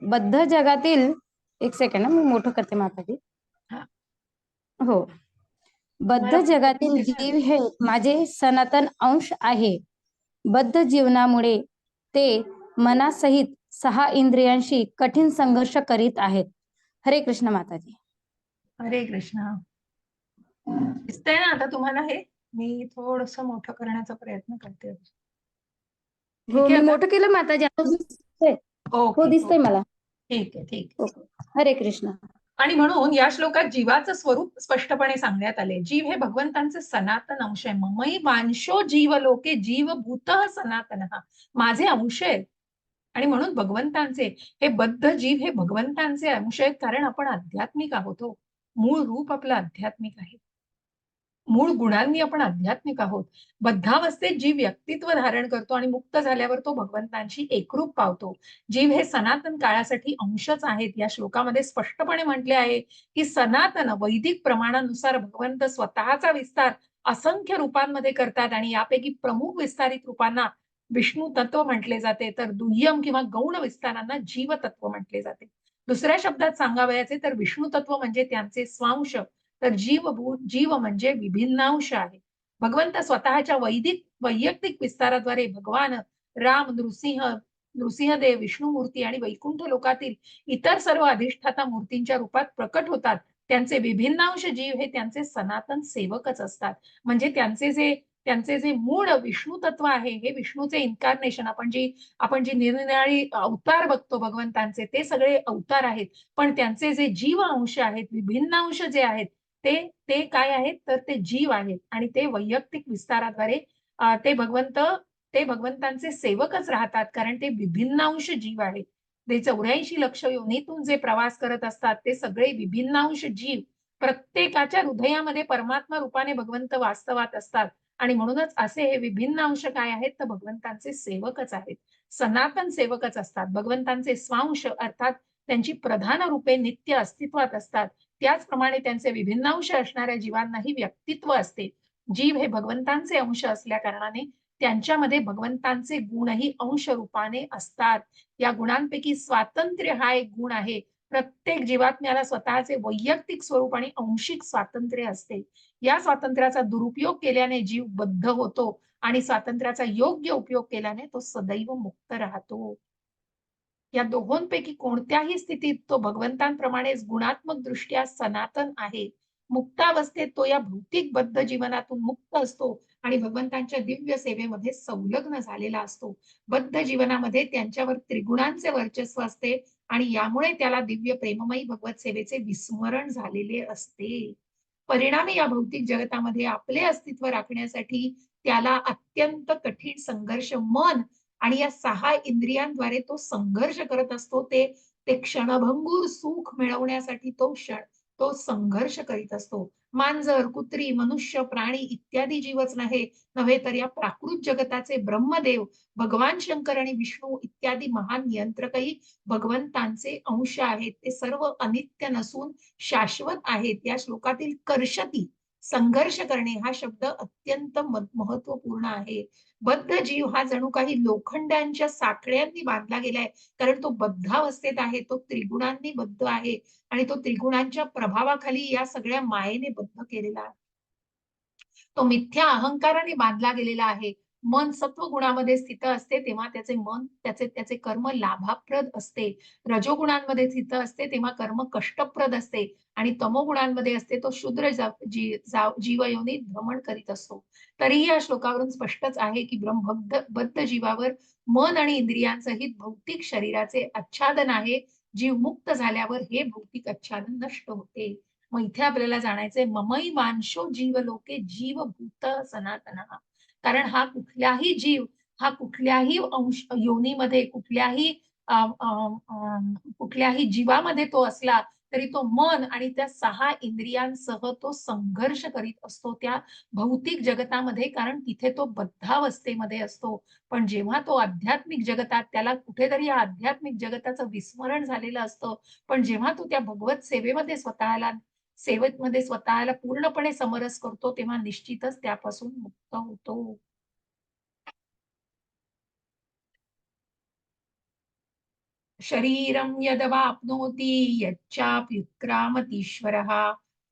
बद्ध जगातील, एक सेकंड मी मोठं करते माताजी. हा. हो. बद्ध मला जगातील दिसेना. जीव हे माझे सनातन अंश आहे. बद्ध जीवनामुळे ते मनासहित 6 इंद्रियांशी कठीण संघर्ष करीत आहेत. हरे कृष्ण माताजी. हरे कृष्ण. दिसतंय ना आता तुम्हाला हे? मी थोडस मोठं करण्याचा प्रयत्न करते. हो, ठीक मी आहे आता? मोठं केलं माताजी. आता दिसतंय? हो, ओके, दिसतंय ओके. मला. ठीक आहे, ठीक आहे. ओके. हरे कृष्ण. आणि म्हणून या श्लोकात जीवाचं स्वरूप स्पष्टपणे सांगण्यात आले. जीव हे भगवंतांचे सनातन अंश आहे. ममई वांशो जीव लोके जीवभूतः सनातनः. माझे अंश आहेत. आणि म्हणून भगवंतांचे हे बद्ध जीव हे भगवंतांचे अंश आहेत, कारण आपण आध्यात्मिक आहोत. हो, मूळ रूप आपलं आध्यात्मिक आहे. मूळ गुणांनी आपण आध्यात्मिक आहोत. बद्धावस्थेत जीव व्यक्तित्व धारण करतो आणि मुक्त झाल्यावर तो भगवंतांशी एकरूप पावतो. जीव हे सनातन काळासाठी अंशच आहेत. या श्लोकामध्ये स्पष्टपणे म्हटले आहे की सनातन वैदिक प्रमाणानुसार भगवंत स्वतःचा विस्तार असंख्य रूपांमध्ये करतात आणि यापैकी प्रमुख विस्तारित रूपांना विष्णू तत्व म्हटले जाते, तर दुय्यम किंवा गौण विस्तारांना जीव तत्व म्हटले जाते. दुसऱ्या शब्दात सांगावयाचे तर विष्णू तत्व म्हणजे त्यांचे स्वांश, तर जीव म्हणजे विभिन्नांश आहे. भगवंत स्वतःच्या वैयक्तिक विस्ताराद्वारे भगवान राम, नृसिंहदेव, विष्णुमूर्ती आणि वैकुंठ लोकातील इतर सर्व अधिष्ठाता मूर्तींच्या रूपात प्रकट होतात. त्यांचे विभिन्नांश जीव हे त्यांचे सनातन सेवकच असतात. म्हणजे त्यांचे जे मूळ विष्णू तत्व आहे, हे विष्णूचे इन्कार्नेशन, आपण जी निरनिराळी अवतार बघतो भगवंतांचे, ते सगळे अवतार आहेत. पण त्यांचे जे जीव अंश आहेत, विभिन्नांश जे आहेत, ते काय आहेत, तर ते जीव आहेत आणि ते वैयक्तिक विस्ताराद्वारे ते भगवंतांचे सेवकच राहतात, कारण ते विभिन्नांश जीव आहेत. ते 84 लक्ष योनीतून जे प्रवास करत असतात, ते सगळे विभिन्नांश जीव प्रत्येकाच्या हृदयामध्ये परमात्मा रूपाने भगवंत वास्तवात असतात. आणि म्हणूनच असे हे विभिन्न अंश काय आहेत, तर भगवंतांचे सेवकच आहेत, सनातन सेवकच असतात. भगवंतांचे स्वांश अर्थात त्यांची प्रधान रूपे नित्य अस्तित्वात असतात. त्याचप्रमाणे त्यांचे विभिन्नांश असणाऱ्या जीवांनाही व्यक्तित्व असते. जीव हे भगवंतांचे अंश असल्या कारणाने त्यांच्यामध्ये भगवंतांचे गुणही अंश रूपाने असतात. या गुणांपैकी स्वातंत्र्य हा एक गुण आहे. प्रत्येक जीवात्म्याला स्वतःचे वैयक्तिक स्वरूप आणि अंशिक स्वातंत्र्य असते. या स्वातंत्र्याचा दुरुपयोग केल्याने जीव बद्ध होतो आणि स्वातंत्र्याचा योग्य उपयोग केल्याने तो सदैव मुक्त राहतो. या दोहोंपैकी कोणत्याही स्थितीत तो भगवंतांप्रमाणेच गुणात्मक दृष्ट्या सनातन आहे. मुक्तावस्थेत तो या भौतिक बद्ध जीवनातून मुक्त असतो आणि भगवंतांच्या दिव्य सेवेमध्ये संलग्न झालेला असतो. बद्ध जीवनामध्ये त्यांच्यावर त्रिगुणांचे वर्चस्व असते आणि यामुळे त्याला दिव्य प्रेममयी भगवत सेवेचे विस्मरण झालेले असते. परिणामी या भौतिक जगतामध्ये आपले अस्तित्व राखण्यासाठी त्याला अत्यंत कठीण संघर्ष मन आणि या 6 इंद्रियांद्वारे तो संघर्ष करत असतो. ते क्षणभंगूर सुख मिळवण्यासाठी तो तो संघर्ष करीत असतो. मांजर, कुत्री, मनुष्य, प्राणी इत्यादी जीवच नव्हे तर या प्राकृत जगताचे ब्रह्मदेव, भगवान शंकर आणि विष्णू इत्यादी महान नियंत्रकही भगवंतांचे अंश आहेत. ते सर्व अनित्य नसून शाश्वत आहेत. या श्लोकातील कर्षती, संघर्ष करणे हा शब्द अत्यंत महत्वपूर्ण आहे. बद्ध जीव हा जणू काही लोखंडांच्या साखळ्यांनी बांधला गेलाय, कारण तो बद्धावस्थेत आहे. तो त्रिगुणांनी बद्ध आहे आणि तो त्रिगुणांच्या प्रभावाखाली या सगळ्या मायेने बद्ध केलेला आहे. तो मिथ्या अहंकाराने बांधला गेलेला आहे. मन सत्व गुणामध्ये स्थित असते तेव्हा त्याचे मन त्याचे कर्म लाभाप्रद असते. रजोगुणांमध्ये स्थित असते तेव्हा कर्म कष्टप्रद असते आणि तमोगुणांमध्ये असते तो शूद्र जीवयोनी भ्रमण करीत असतो. तरीही या श्लोकावरून स्पष्टच आहे की बद्ध जीवावर मन आणि इंद्रियांसहित भौतिक शरीराचे आच्छादन आहे. जीव मुक्त झाल्यावर हे भौतिक आच्छादन नष्ट होते. मग इथे आपल्याला जाणायचंय ममई मानशो जीव लोके जीव भूत सनातना. कारण हा कुठल्याही योनीमध्ये कुठल्याही जीवामध्ये तो असला तरी तो मन आणि त्या 6 इंद्रियांसह तो संघर्ष करीत असतो त्या भौतिक जगतामध्ये, कारण तिथे तो बद्धावस्थेमध्ये असतो. पण जेव्हा तो आध्यात्मिक जगतात, त्याला कुठेतरी या आध्यात्मिक जगताचं विस्मरण झालेलं असतं, पण जेव्हा तो त्या भगवत सेवेमध्ये स्वतःला पूर्णपणे समरस करतो तेव्हा निश्चितच त्यापासून मुक्त होतो. शरीरं यदवाप्नोति यच्चाप्युत्क्रामतीश्वरः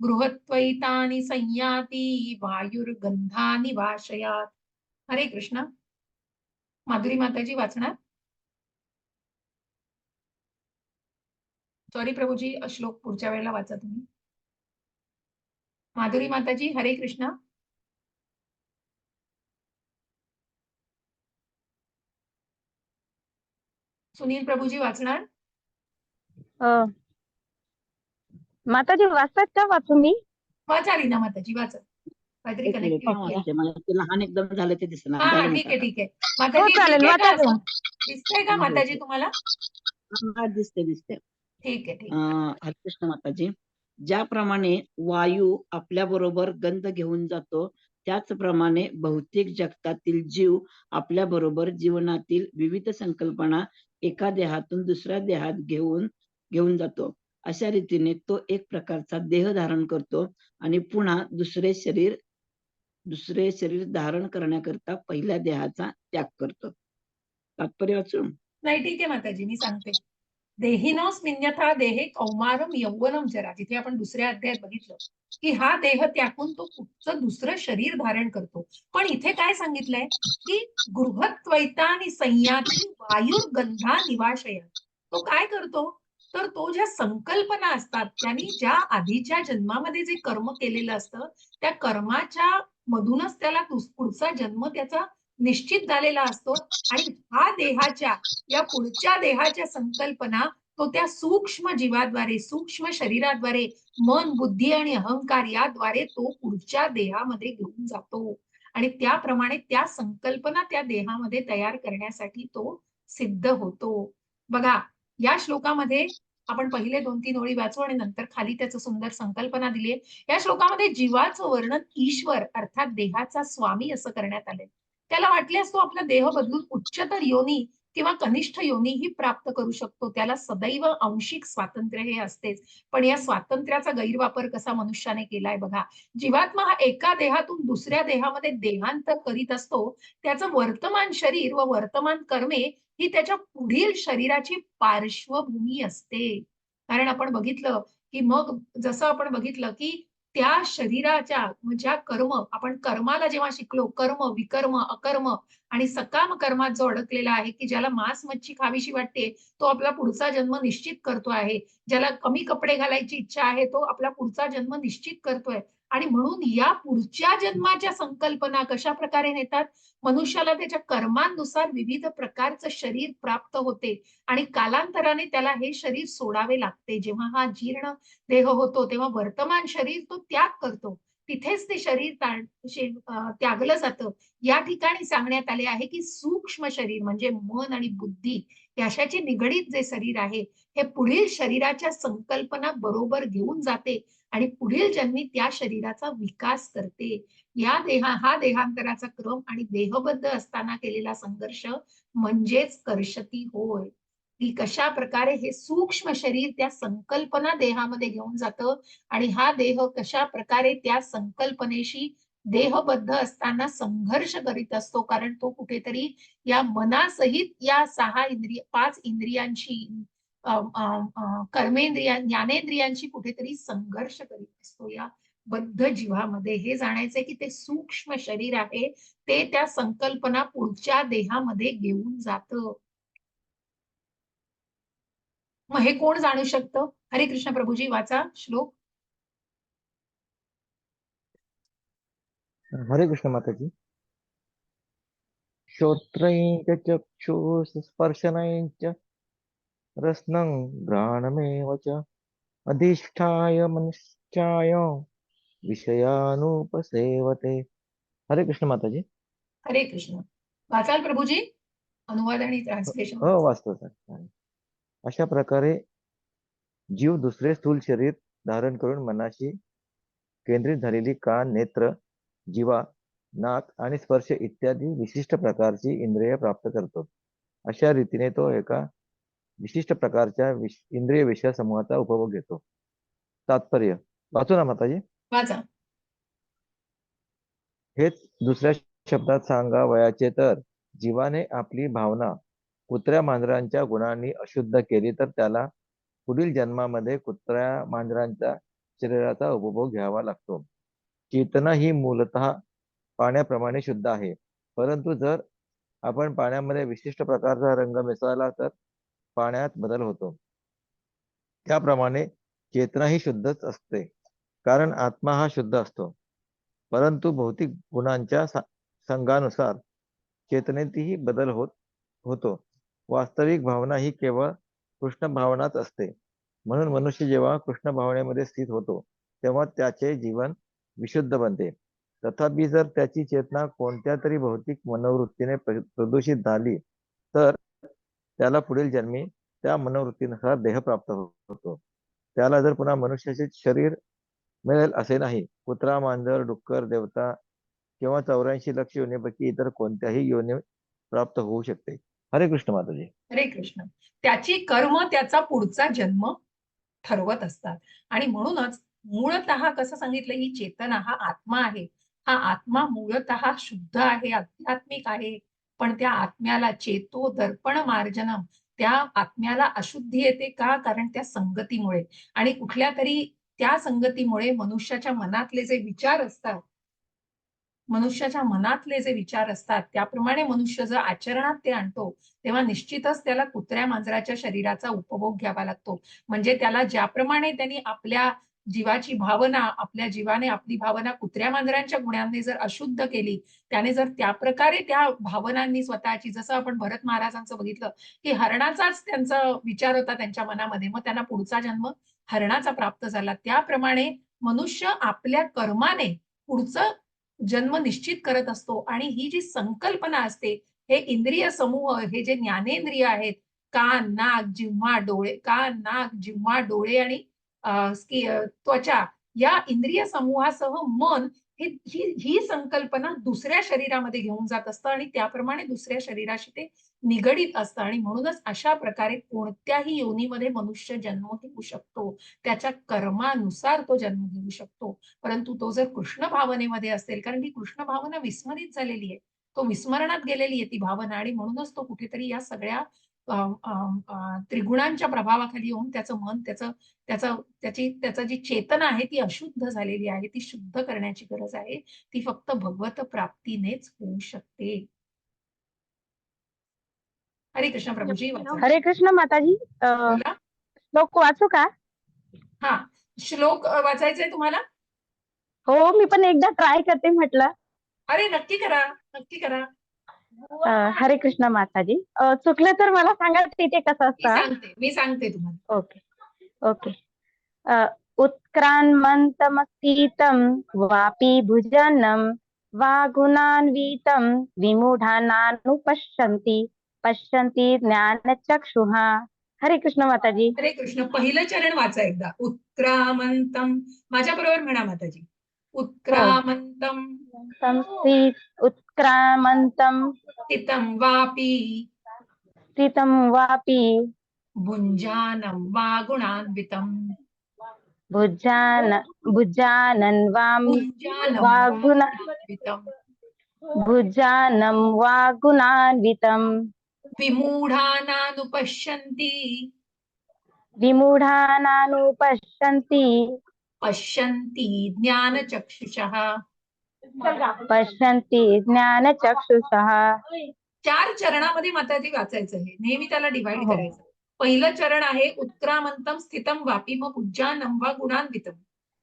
गृहत्वैतानि संयाति वायुर्गंधानि वाशयात्. हरे कृष्ण. माधुरी माताजी वाचणार. सॉरी प्रभूजी, श्लोक पुढच्या वेळेला वाचा तुम्ही. माधुरी माताजी, हरे कृष्ण. सुनील प्रभूजी वाचणार. माताजी वाचतात का? वाचू मी? वाचा रीना माताजी, वाचा. काहीतरी एक मिनिट कनेक्टिव्हिटी आहे. मला ते लहान एकदम झालं ते दिसणार. हा झालं ठीक आहे मोठं. ठीक आहे. माताजी चालेल, दिसतंय का वाचा असं? दिसतंय का हो, हो, माताजी हो. तुम्हाला? हा, दिसते. ठीक आहे ठीक. हरिकृष्ण माताजी, ज्याप्रमाणे वायू आपल्या बरोबर गंध घेऊन जातो त्याचप्रमाणे भौतिक जगतातील जीव आपल्या बरोबर जीवनातील विविध संकल्पना एका देहातून दुसऱ्या देहात घेऊन जातो. अशा रीतीने तो एक प्रकारचा देह धारण करतो आणि पुन्हा दुसरे शरीर धारण करण्याकरता पहिल्या देहाचा त्याग करतो. तात्पर्य वाचून. नाही ठीक आहे माताजी, मी सांगते. देहिनोऽस्मिन्यथा देहे कौमारम यौवनम जरा, जिथे आपण दुसऱ्या अध्यायात बघितलं की हा देह त्यागून तो कुठचं दुसरं शरीर धारण करतो. पण इथे काय सांगितलंय की गृहत्वैतानि संयाती वायुर्गंधा निवाशया. तो काय करतो तर तो ज्या संकल्पना असतात त्यांनी ज्या आधीच्या जन्मामध्ये जे कर्म केलेलं असतं त्या कर्माच्या मधूनच त्याला पुढचा जन्म त्याचा निश्चित झालेला असतो आणि या पुढच्या देहाच्या संकल्पना तो त्या सूक्ष्म जीवाद्वारे, सूक्ष्म शरीराद्वारे, मन, बुद्धी आणि अहंकार याद्वारे तो पुढच्या देहामध्ये घेऊन जातो आणि त्याप्रमाणे त्या संकल्पना त्या देहामध्ये तयार करण्यासाठी तो सिद्ध होतो. बघा, या श्लोकामध्ये आपण पहिले 2-3 ओळी वाचू आणि नंतर खाली त्याचं सुंदर संकल्पना दिली. या श्लोकामध्ये जीवाचं वर्णन ईश्वर अर्थात देहाचा स्वामी असं करण्यात आले. त्याला वाटल्यास तो आपला देह बदलून उच्चतर योनी किंवा कनिष्ठ योनी ही प्राप्त करू शकतो. त्याला सदैव आंशिक स्वातंत्र्य हे असतेच. पण या स्वातंत्र्याचा गैरवापर कसा मनुष्याने केलाय बघा. जीवात्मा हा एका देहातून दुसऱ्या देहामध्ये देहांतर करीत असतो. त्याचं वर्तमान शरीर व वर्तमान कर्मे ही त्याच्या पुढील शरीराची पार्श्वभूमी असते. कारण आपण बघितलं की मग जसं आपण बघितलं की त्या शरीराच्या ज्या आपण कर्माला जेव्हा शिकलो, कर्म, विकर्म, अकर्म आणि सकाम कर्मात जो अडकलेला आहे की ज्याला मांस मच्छी खावीशी वाटते तो आपला पुढचा जन्म निश्चित करतो आहे. ज्याला कमी कपडे घालायची इच्छा आहे तो आपला पुढचा जन्म निश्चित करतोय. आणि म्हणून या पुढच्या जन्माच्या संकल्पना कशा प्रकारे नेतात, मनुष्याला त्याच्या कर्मांनुसार विविध प्रकारचं शरीर प्राप्त होते आणि कालांतराने त्याला हे शरीर सोडावे लागते. जेव्हा हा जीर्ण देह होतो तेव्हा वर्तमान शरीर तो त्याग करतो. तिथेच ते शरीर त्यागलं जातं. या ठिकाणी सांगण्यात आले आहे की सूक्ष्म शरीर म्हणजे मन आणि बुद्धी याच्याशी निगडीत जे शरीर आहे हे पुढील शरीराच्या संकल्पना बरोबर घेऊन जाते आणि पुढील जन्मी त्या शरीराचा विकास करते. हा देहांतराचा क्रम आणि देहबद्ध असताना केलेला संघर्ष म्हणजेच कर्षती होय. की कशा प्रकारे हे सूक्ष्म शरीर त्या संकल्पना देहामध्ये घेऊन जातं आणि हा देह कशा प्रकारे त्या संकल्पनेशी देहबद्ध असताना संघर्ष करीत असतो, कारण तो कुठेतरी या मनासहित या 5 इंद्रियांशी ज्ञानेंद्रियांशी कुठेतरी संघर्ष करीत असतो या बद्ध जीवामध्ये. हे जाणायचंय की ते सूक्ष्म शरीर आहे, ते त्या संकल्पना पुढच्या देहामध्ये घेऊन जातं. मग हे कोण जाणू शकतं? हरे कृष्ण प्रभूजी, वाचा श्लोक. हरे कृष्ण माताजी. श्रोत्रैश्च चक्षुस्पर्शनैश्च रसनं घ्राणमेव च अधिष्ठाय मनुष्याय विषयानुपसेवते. हरे कृष्ण माताजी. हरे कृष्ण. वाचाल प्रभूजी, अनुवाद आणि ट्रान्सलेशन. हो, वाचतो सर. अशा प्रकारे जीव दुसरे स्थूल शरीर धारण करून मनाशी केंद्रित झालेली कान, नेत्र, जिवा, नाक आणि स्पर्श इत्यादी विशिष्ट प्रकारची इंद्रिय प्राप्त करतो. अशा रीतीने तो एका विशिष्ट प्रकारच्या इंद्रिय विषय समूहाचा उपभोग घेतो. तात्पर्य वाचू ना माताजी. वाचा. हेच दुसऱ्या शब्दात सांगावयाचे तर जीवाने आपली भावना कुत्र्या मांजरांच्या गुणांनी अशुद्ध केली तर त्याला पुढील जन्मामध्ये कुत्र्या मांजरांच्या शरीराचा उपभोग घ्यावा लागतो. चेतना ही मूलतः पाण्याप्रमाणे शुद्ध आहे, परंतु जर आपण पाण्यामध्ये विशिष्ट प्रकारचा रंग मिसळला तर पाण्यात बदल होतो. त्याप्रमाणे चेतना ही शुद्धच असते, कारण आत्मा हा शुद्ध असतो. परंतु भौतिक गुणांच्या संघानुसार चेतनेतही बदल होतो. वास्तविक भावना ही केवळ कृष्ण भावनाच असते. म्हणून मनुष्य जेव्हा कृष्ण भावनेमध्ये स्थित होतो तेव्हा त्याचे जीवन विशुद्ध बनते. तथापि जर त्याची चेतना कोणत्या तरी भौतिक मनोवृत्तीने प्रदूषित झाली तर त्याला पुढील जन्मी त्या मनोवृत्तीनुसार देह प्राप्त होतो. त्याला जर पुन्हा मनुष्याचे शरीर मिळेल असे नाही. कुत्रा, मांजर, डुक्कर, देवता किंवा 84 लक्ष योनीपैकी इतर कोणत्याही योनी प्राप्त होऊ शकते. हरे कृष्ण माताजी. हरे कृष्ण. त्याची कर्म त्याचा पुढचा जन्म ठरवत असतात आणि म्हणूनच मूळतः कसं सांगितलं, ही चेतना हा आत्मा आहे. हा आत्मा मूळतः शुद्ध आहे, आध्यात्मिक आहे. पण त्या आत्म्याला चेतो दर्पण मार्जनम, त्या आत्म्याला अशुद्धी येते का? कारण त्या संगतीमुळे आणि कुठल्या तरी त्या संगतीमुळे मनुष्याच्या मनातले जे विचार असतात, त्याप्रमाणे मनुष्य जर आचरणात ते आणतो तेव्हा निश्चितच त्याला कुत्र्या मांजराच्या शरीराचा उपभोग घ्यावा लागतो. म्हणजे त्याला ज्याप्रमाणे त्यांनी आपल्या जीवाने आपली भावना कुत्र्या मांजरांच्या गुणांनी जर अशुद्ध केली, त्याने जर त्या प्रकारे त्या भावनांनी स्वतःची, जसं आपण भरत महाराजांचं बघितलं की हरणाचाच त्यांचा विचार होता त्यांच्या मनामध्ये, मग त्यांना पुढचा जन्म हरणाचा प्राप्त झाला. त्याप्रमाणे मनुष्य आपल्या कर्माने पुढचं जन्म निश्चित करत असतो आणि ही जी संकल्पना असते, हे इंद्रिय समूह, हे जे ज्ञानेंद्रिय आहेत, कान, नाक, जिव्हा, डोळे आणि त्वचा, या इंद्रिय समूहासह मन ही संकल्पना दुसऱ्या शरीरामध्ये घेऊन जात असतं आणि त्याप्रमाणे दुसऱ्या शरीराशी ते निगडीत असतं आणि म्हणूनच अशा प्रकारे कोणत्याही योनीमध्ये मनुष्य जन्म घेऊ शकतो. त्याच्या कर्मानुसार तो जन्म घेऊ शकतो. परंतु तो जर कृष्ण भावनेमध्ये असेल, कारण ही कृष्ण भावना विस्मरित झालेली आहे, तो विस्मरणात गेलेली आहे ती भावना आणि म्हणूनच तो कुठेतरी या सगळ्या त्रिगुणांच्या प्रभावाखाली येऊन त्याचं मन त्याची जी चेतना आहे ती अशुद्ध झालेली आहे. ती शुद्ध करण्याची गरज आहे. ती फक्त भगवत प्राप्तीनेच होऊ शकते. हरे कृष्ण प्रभूजी, वाचा. हरे कृष्ण माताजी. बोला. श्लोक वाचू का? हा, श्लोक वाचायचंय तुम्हाला? हो, मी पण एकदा ट्राय करते म्हटलं. अरे नक्की करा, नक्की करा. हरे कृष्ण माताजी. चुकलं तर मला सांगा तिथे कसं असतं. मी सांगते तुम्हाला. ओके. उत्क्रान्मन्तमस्तीतं वापि भुजनं वा गुणान्वितं विमूढानानुपश्यन्ति पश्यन्ति ज्ञानचक्षुः हरे कृष्ण माताजी. हरे कृष्ण. पहिलं चरण वाचा एकदा. उत्क्रामंतम. माझ्या बरोबर म्हणा माताजी. उत्क्रामंतम संस्थित उत्क्रामंतम स्थितं वापी स्थितं वापि भुञ्जानं वा गुणान्वितम्. भुजानन वाम भुञ्जानं वा वा गुण गुणान्वितम्. भुजानं वा गुणान्वितम्. विमूढानानुपश्यन्ति विमूढानानुपश्यन्ति पश्यन्ति ज्ञानचक्षुषः. पश्यन्ति ज्ञानचक्षुषः. 4 चरणामध्ये माताजी वाचायचं हे. नेहमी त्याला डिवाइड हो. करायचं. पहिलं चरण आहे उत्क्रामंतम स्थितं वापी, मग उज्जानं वा गुणान्वितम,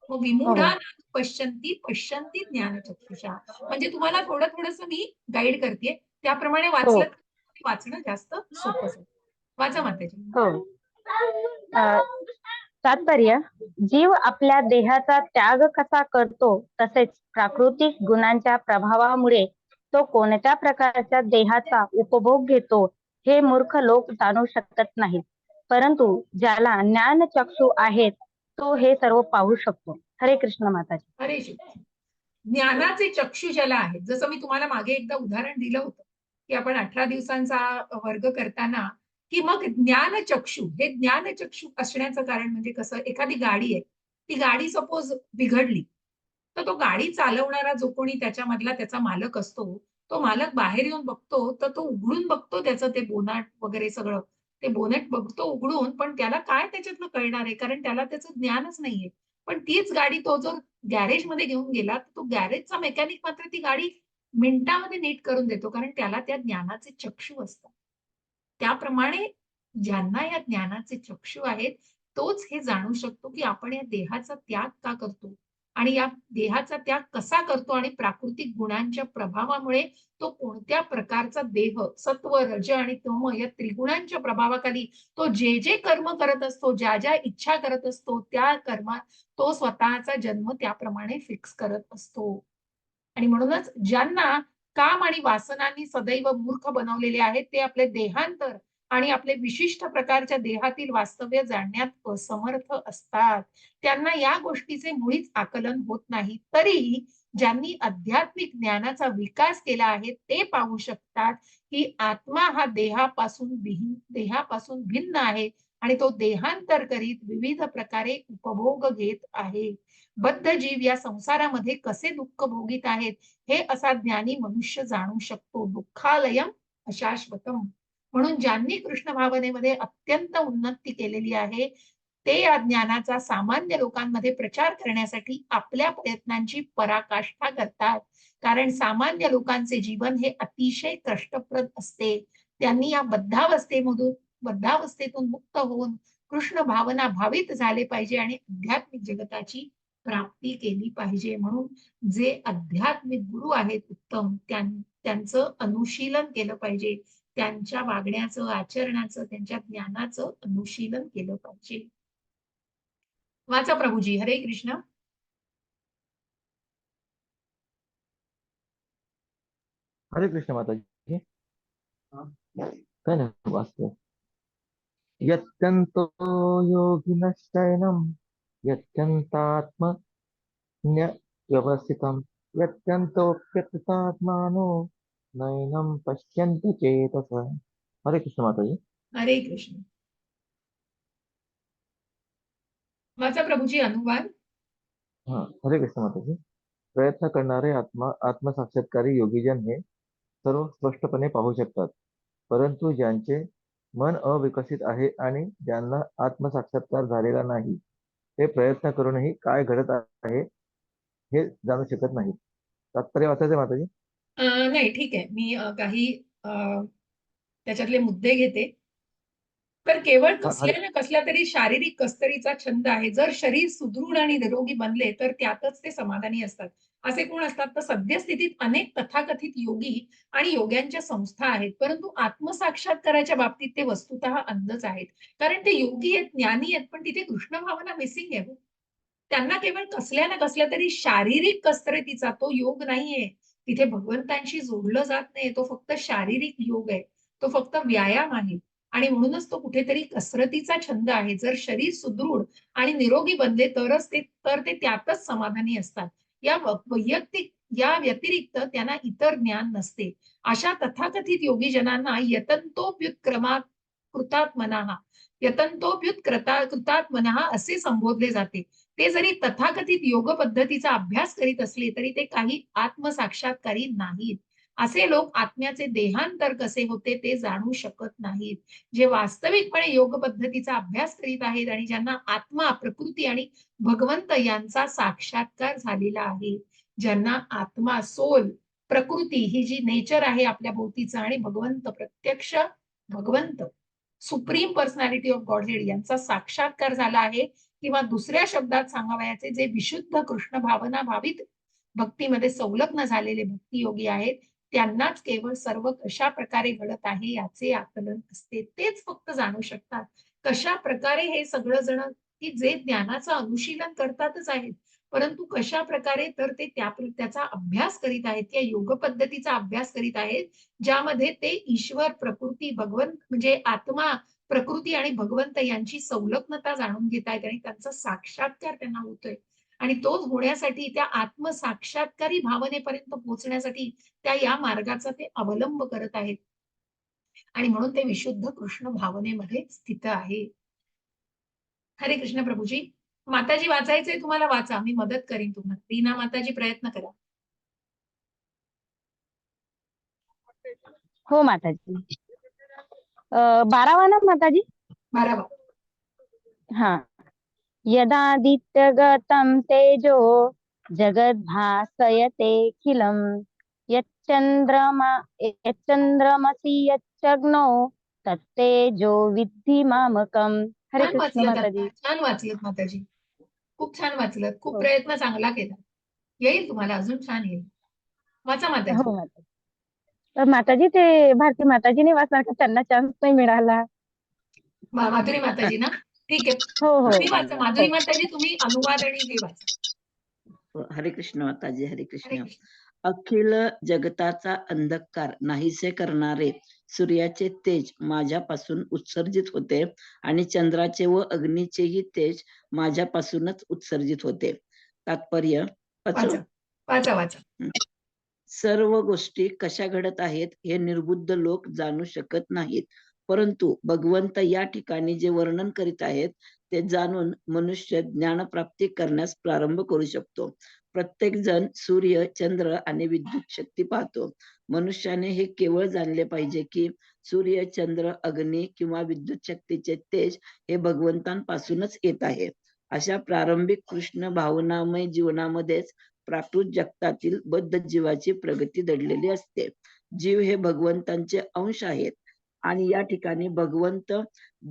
मग विमूढानानु पश्यन्ति पश्यन्ति ज्ञानचक्षुषा. म्हणजे तुम्हाला थोडं थोडंसं मी गाईड करते, त्याप्रमाणे वाचलं तर वाचणं जास्त सोपं जाईल. वाचा माताजी. हो. तात्पर्य, जीव आपल्या देहाचा त्याग कसा करतो तसेच प्राकृतिक गुणांच्या प्रभावामुळे तो कोणत्या प्रकारच्या देहाचा उपभोग घेतो हे मूर्ख लोक जाणू शकत नाहीत. परंतु ज्याला ज्ञानचक्षु आहेत तो हे सर्व पाहू शकतो. हरे कृष्ण माताजी. हरे शिव. ज्ञानाचे चक्षु ज्याला आहेत, जसं मी तुम्हाला मागे एकदा उदाहरण दिलं होतं की आपण 18 दिवसांचा वर्ग करताना की मग ज्ञानचक्षु, हे ज्ञानचक्षु असण्याचं कारण म्हणजे कसं, एखादी गाडी आहे, ती गाडी सपोज बिघडली तर तो गाडी चालवणारा जो कोणी त्याच्यामधला त्याचा मालक असतो, तो मालक बाहेर येऊन बघतो तर तो उघडून बघतो त्याचं ते बोनाट वगैरे सगळं, ते बोनेट बघतो उघडून, पण त्याला काय त्याच्यातलं कळणार आहे, कारण त्याला त्याचं ज्ञानच नाहीये. पण तीच गाडी तो जर गॅरेजमध्ये घेऊन गेला तर तो गॅरेजचा मेकॅनिक मात्र ती गाडी मिनिटामध्ये नीट करून देतो, कारण त्याला त्या ज्ञानाचे चक्षु असतात. त्याप्रमाणे ज्यांना या ज्ञानाचे चक्षु आहेत तोच हे जाणू शकतो की आपण या देहाचा त्याग का करतो आणि या देहाचा त्याग कसा करतो आणि प्राकृतिक गुणांच्या प्रभावामुळे तो कोणत्या प्रकारचा देह, सत्व, रज आणि तम या त्रिगुणांच्या प्रभावाखाली तो जे जे कर्म करत असतो, ज्या ज्या इच्छा करत असतो, त्या कर्मात तो स्वतःचा जन्म त्याप्रमाणे फिक्स करत असतो. आणि म्हणूनच ज्यांना काम आणि वासनांनी सदैव मूर्ख बनवलेले आहेत ते आपले देहांतर आणि आपले विशिष्ट प्रकारच्या देहातील वास्तव्य जाणण्यात असमर्थ असतात. त्यांना या गोष्टीचे मुळीच आकलन होत नाही. तरी ज्यांनी आध्यात्मिक ज्ञानाचा विकास केला आहे ते पाहू शकतात की आत्मा हा देहापासून भिन्न आहे आणि तो देहांतर करीत विविध प्रकारे उपभोग घेत आहे. बद्ध जीव या संसारामध्ये कसे दुःख भोगीत आहेत हे असा ज्ञानी मनुष्य जाणू शकतो. दुःखालयम अशाश्वतम. म्हणून ज्यांनी कृष्ण भावनेमध्ये अत्यंत उन्नती केलेली आहे ते या ज्ञानाचा सामान्य लोकांमध्ये प्रचार करण्यासाठी आपल्या प्रयत्नांची पराकाष्ठा करतात. कारण सामान्य लोकांचे जीवन हे अतिशय कष्टप्रद असते. त्यांनी या बद्धावस्थेतून मुक्त होऊन कृष्ण भावना भावित झाले पाहिजे आणि आध्यात्मिक जगताची प्राप्ती केली पाहिजे. म्हणून जे आध्यात्मिक गुरु आहेत उत्तम, त्यांचं अनुशीलन केलं पाहिजे. त्यांच्या वागण्याचं, आचरणाचं, त्यांच्या ज्ञानाचं अनुशीलन केलं पाहिजे. वाचा प्रभूजी. हरे कृष्ण. हरे कृष्ण माताजी. काय नाही वाचतो. यत्यंतो योगिनश्चैनं यत्यन्तात्मन्यवस्थितं यत्यन्तोऽप्यकृतात्मानो नैनं पश्यन्ति चेतसः. हरे कृष्ण माताजी. हरे कृष्ण. वाचा प्रभूजी अनुवाद. हरे कृष्ण माताजी. प्रयत्न करणारे आत्मसाक्षात्कारी योगीजन हे सर्व स्पष्टपणे पाहू शकतात. परंतु ज्यांचे मन अविकसित आहे आणि ज्यांना आत्मसाक्षात्कार झालेला नाही ते प्रयत्न करूनही काय घडत आहे हे जाणू शकत नाहीत. तात्पर्य वाचायचे माताजी? नाही, ठीक आहे. मी काही त्याच्यातले मुद्दे घेते. तर केवळ कसल्या ना कसल्या तरी शारीरिक कसतरीचा छंद आहे. जर शरीर सुदृढ आणि निरोगी बनले तर त्यातच ते समाधानी असतात. असे कोण असतात तर सद्यस्थितीत अनेक तथाकथित योगी आणि योग्यांच्या संस्था आहेत, परंतु आत्मसाक्षात्काराच्या बाबतीत ते वस्तुतः अंधच आहेत. कारण ते योगी आहेत, ज्ञानी आहेत, पण तिथे कृष्ण भावना मिसिंग आहे. त्यांना केवळ कसल्या ना कसल्या तरी शारीरिक कसरतीचा तो योग नाहीये. तिथे भगवंतांशी जोडलं जात नाही. तो फक्त शारीरिक योग आहे. तो फक्त व्यायाम आहे. आणि म्हणूनच तो कुठेतरी कसरतीचा छंद आहे. जर शरीर सुदृढ आणि निरोगी बनले तरच ते त्यातच समाधानी असतात. या व्यतिरिक्त त्यांना इतर ज्ञान नसते. अशा तथाकथित योगीजनांना कृतात्मनः असे संबोधले जाते. ते जरी तथाकथित योग पद्धतीचा अभ्यास करीत असले तरी ते काही आत्मसाक्षात्कारी नाहीत. असे लोक आत्म्याचे देहांतर कसे होते ते जाणू शकत नाहीत. जे वास्तविकपणे योग पद्धतीचा अभ्यास करीत आहेत आणि ज्यांना आत्मा, प्रकृती आणि भगवंत यांचा साक्षात्कार झालेला आहे, ज्यांना आत्मा, सोल, प्रकृती ही जी नेचर आहे आपल्या भोवतीचं आणि भगवंत सुप्रीम पर्सनॅलिटी ऑफ गॉडहेड यांचा साक्षात्कार झाला आहे, किंवा दुसऱ्या शब्दात सांगावयाचे जे विशुद्ध कृष्ण भावना भावित भक्तीमध्ये संलग्न झालेले भक्तियोगी आहेत, त्यांनाच केवळ सर्व कशा प्रकारे घडत आहे याचे आकलन असते. तेच फक्त जाणू शकतात कशा प्रकारे हे सगळं जण, की जे ज्ञानाचं अनुशीलन करतातच आहेत, परंतु कशा प्रकारे तर ते त्याचा अभ्यास करीत आहेत, या योग पद्धतीचा अभ्यास करीत आहेत, ज्यामध्ये ते ईश्वर, प्रकृती, भगवंत म्हणजे आत्मा, प्रकृती आणि भगवंत यांची संलग्नता जाणून घेत आहेत आणि त्यांचा साक्षात्कार त्यांना होतोय. आणि तोच होण्यासाठी त्या आत्मसाक्षात्कारी भावनेपर्यंत पोहोचण्यासाठी त्या या मार्गाचा ते अवलंब करत आहेत आणि म्हणून ते विशुद्ध कृष्ण भावनेमध्ये स्थित आहे. हरे कृष्ण प्रभूजी. माताजी वाचायचंय तुम्हाला, वाचा, मी मदत करीन तुम्हाला. रीना माताजी प्रयत्न करा. हो माताजी. 12वा ना माताजी? 12वा. हा. यदादित्यगतं तेजो जगद्भासयतेऽखिलं यच्चंद्रमसि यच्चग्नो तत्तेजो विद्धि मामकम्. हरे छान कृष्ण वाचलत माताजी. आता, छान वाचलत माताजी, खूप छान वाचलत, खूप हो. प्रयत्न चांगला केला. येईल तुम्हाला, अजून छान येईल. वाचा माताजी. हो माताजी. तर माताजी ते भारती माताजीने वाचणार का? त्यांना चान्स नाही मिळाला. माधुरी माताजी ना? ठीक आहे, हो हो तुम्ही वाचा माधुरी हो. माताजी, तुम्ही अनुवाद आणि हे वाचा. हरे कृष्ण माताजी. हरे हरे कृष्ण. कृष्ण. अखिल जगताचा अंधकार नाहीसे करणारे सूर्याचे तेज माझ्यापासून उत्सर्जित होते आणि चंद्राचे व अग्नीचेही तेज माझ्यापासूनच उत्सर्जित होते. तात्पर्य वाचा वाचा वाचा. सर्व गोष्टी कशा घडत आहेत हे निर्बुद्ध लोक जाणू शकत नाहीत, परंतु भगवंत या ठिकाणी जे वर्णन करीत आहेत ते जाणून मनुष्य ज्ञानप्राप्ती करण्यास प्रारंभ करू शकतो. प्रत्येक जण सूर्य, चंद्र आणि विद्युत शक्ती पाहतो. मनुष्याने हे केवळ जाणले पाहिजे की सूर्य, चंद्र, अग्नी किंवा विद्युत शक्तीचे तेज हे भगवंतांपासूनच येत आहे. अशा प्रारंभिक कृष्ण भावनामय जीवनामध्येच प्राकृत जगतातील बद्ध जीवाची प्रगती दडलेली असते. जीव हे भगवंतांचे अंश आहेत आणि या ठिकाणी भगवंत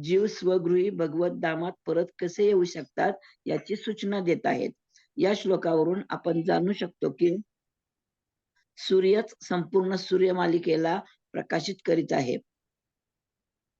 जीव स्वगृही भगवत धामात परत कसे येऊ शकतात याची सूचना देत आहेत. या श्लोकावरून आपण जाणू शकतो की सूर्यच संपूर्ण सूर्यमालिकेला प्रकाशित करीत आहे.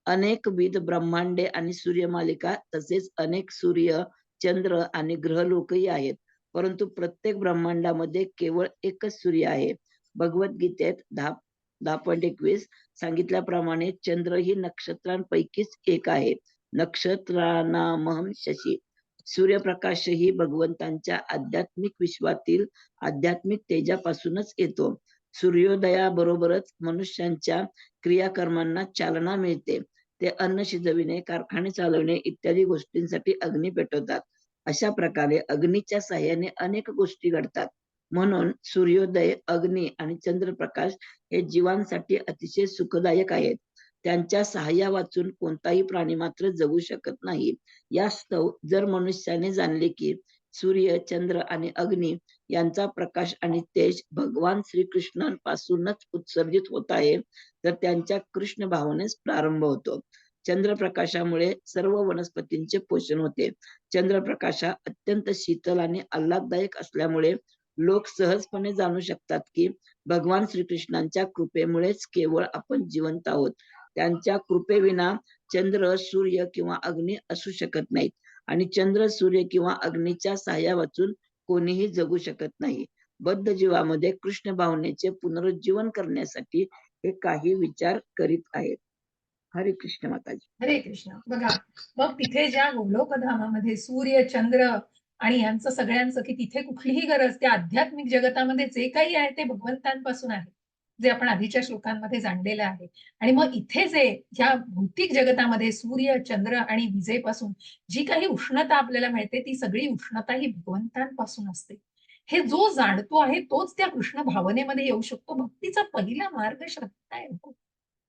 अनेकविध ब्रह्मांडे आणि सूर्यमालिका तसेच अनेक सूर्य, चंद्र आणि ग्रहलोकही आहेत, परंतु प्रत्येक ब्रह्मांडामध्ये केवळ एकच सूर्य आहे. भगवद्गीतेत 10.21 सांगितल्याप्रमाणे चंद्र ही नक्षत्रांपैकीच एक आहे. नक्षत्रानामहं शशी. सूर्यप्रकाश ही भगवंतांच्या आध्यात्मिक विश्वातील आध्यात्मिक तेजापासूनच येतो. सूर्योदयाबरोबरच मनुष्यांच्या क्रियाकर्मांना चालना मिळते. ते अन्न शिजविणे, कारखाने चालवणे इत्यादी गोष्टींसाठी अग्नी पेटवतात. अशा प्रकारे अग्नीच्या साह्याने अनेक गोष्टी घडतात. म्हणून सूर्योदय, अग्नी आणि चंद्रप्रकाश हे जीवांसाठी अतिशय सुखदायक आहेत. त्यांच्या सहाय्या वाचून कोणताही प्राणी मात्र जगू शकत नाही. यास्तव जर मनुष्याने जाणले की सूर्य, चंद्र आणि अग्नी यांचा प्रकाश आणि तेज भगवान श्रीकृष्णांपासूनच उत्सर्जित होत आहे, तर त्यांच्या कृष्ण भावनेस प्रारंभ होतो. चंद्रप्रकाशामुळे सर्व वनस्पतींचे पोषण होते. चंद्रप्रकाश हा अत्यंत शीतल आणि आल्हाददायक असल्यामुळे लोक सहजपणे जाणू शकतात की भगवान श्रीकृष्णांच्या कृपेमुळेच केवळ आपण जिवंत आहोत. त्यांच्या कृपेविना चंद्र, सूर्य किंवा अग्नी असू शकत नाहीत आणि चंद्र, सूर्य किंवा अग्नीच्या सहाय्या वाचून कोणीही जगू शकत नाही. बद्ध जीवामध्ये कृष्ण भावनेचे पुनरुज्जीवन करण्यासाठी हे काही विचार करीत आहेत. हरे कृष्ण माताजी. हरे कृष्ण. बघा, मग तिथे ज्या गोलोकधामामध्ये सूर्य, चंद्र आणि यांचं सगळ्यांचं, की तिथे कुठलीही गरज त्या आध्यात्मिक जगतामध्ये जे काही आहे ते भगवंतांपासून आहे, जे आपण आधीच्या श्लोकांमध्ये जाणलेलं आहे. आणि मग इथे जे ह्या भौतिक जगतामध्ये सूर्य, चंद्र आणि विजेपासून जी काही उष्णता आपल्याला मिळते, ती सगळी उष्णता ही भगवंतांपासून असते. हे जो जाणतो आहे तोच त्या कृष्ण भावनेमध्ये येऊ शकतो. भक्तीचा पहिला मार्ग श्रद्धा आहे.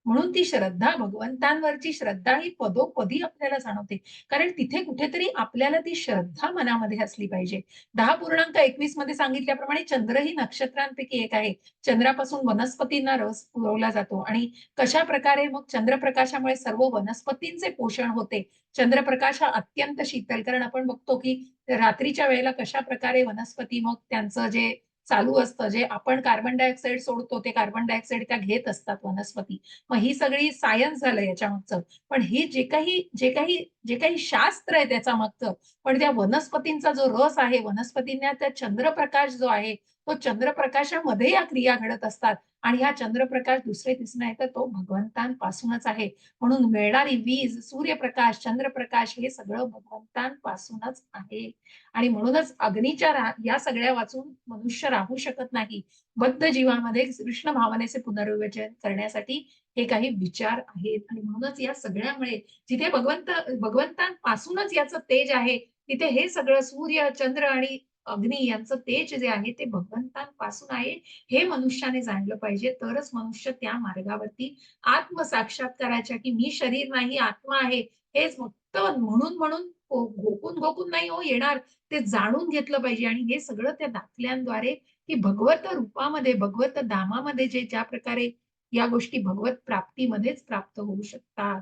म्हणून ती श्रद्धा, भगवंतांवरची श्रद्धा ही पदोपदी आपल्याला जाणवते. कारण तिथे कुठेतरी आपल्याला ती श्रद्धा मनामध्ये असली पाहिजे. 10.21 मध्ये सांगितल्याप्रमाणे चंद्र ही नक्षत्रांपैकी एक आहे. चंद्रापासून वनस्पतींना रस पुरवला जातो आणि कशा प्रकारे मग चंद्रप्रकाशामुळे सर्व वनस्पतींचे पोषण होते. चंद्रप्रकाश हा अत्यंत शीतल, कारण आपण बघतो की रात्रीच्या वेळेला कशा प्रकारे वनस्पती मग त्यांचं जे चालू असतं, जे आपण कार्बन डायऑक्साईड सोडतो ते कार्बन डायऑक्साईड त्या घेत असतात वनस्पती. मग ही सगळी सायन्स झालं याच्या मागचं. पण हे जे काही शास्त्र आहे त्याच्या मागचं, पण त्या वनस्पतींचा जो रस आहे, वनस्पतींना त्या चंद्रप्रकाश जो आहे, तो चंद्रप्रकाशामध्ये या क्रिया घडत असतात आणि हा चंद्रप्रकाश दुसरे तिसरे नाही तर तो भगवंतांपासूनच आहे. म्हणून मिळणारी वीज, सूर्यप्रकाश, चंद्रप्रकाश हे सगळं भगवंतांपासूनच आहे. आणि म्हणूनच अग्नीच्या या सगळ्या वाचून मनुष्य राहू शकत नाही. बद्ध जीवामध्ये कृष्ण भावनेचे पुनर्विवेचन करण्यासाठी हे काही विचार आहेत. आणि म्हणूनच या सगळ्यामुळे जिथे भगवंतांपासूनच याचं तेज आहे, तिथे हे सगळं सूर्य, चंद्र आणि अग्नी यांचं तेज जे आहे ते भगवंतांपासून आहे, हे मनुष्याने जाणलं पाहिजे. तरच मनुष्य त्या मार्गावरती आत्मसाक्षात्काराच्या, की मी शरीर नाही आत्मा आहे, हेच फक्त म्हणून घोकून नाही हो येणार, ते जाणून घेतलं पाहिजे. आणि हे सगळं त्या दाखल्यांद्वारे, की भगवत रूपामध्ये, भगवत धामामध्ये जे ज्या प्रकारे या गोष्टी भगवत प्राप्तीमध्येच प्राप्त होऊ शकतात.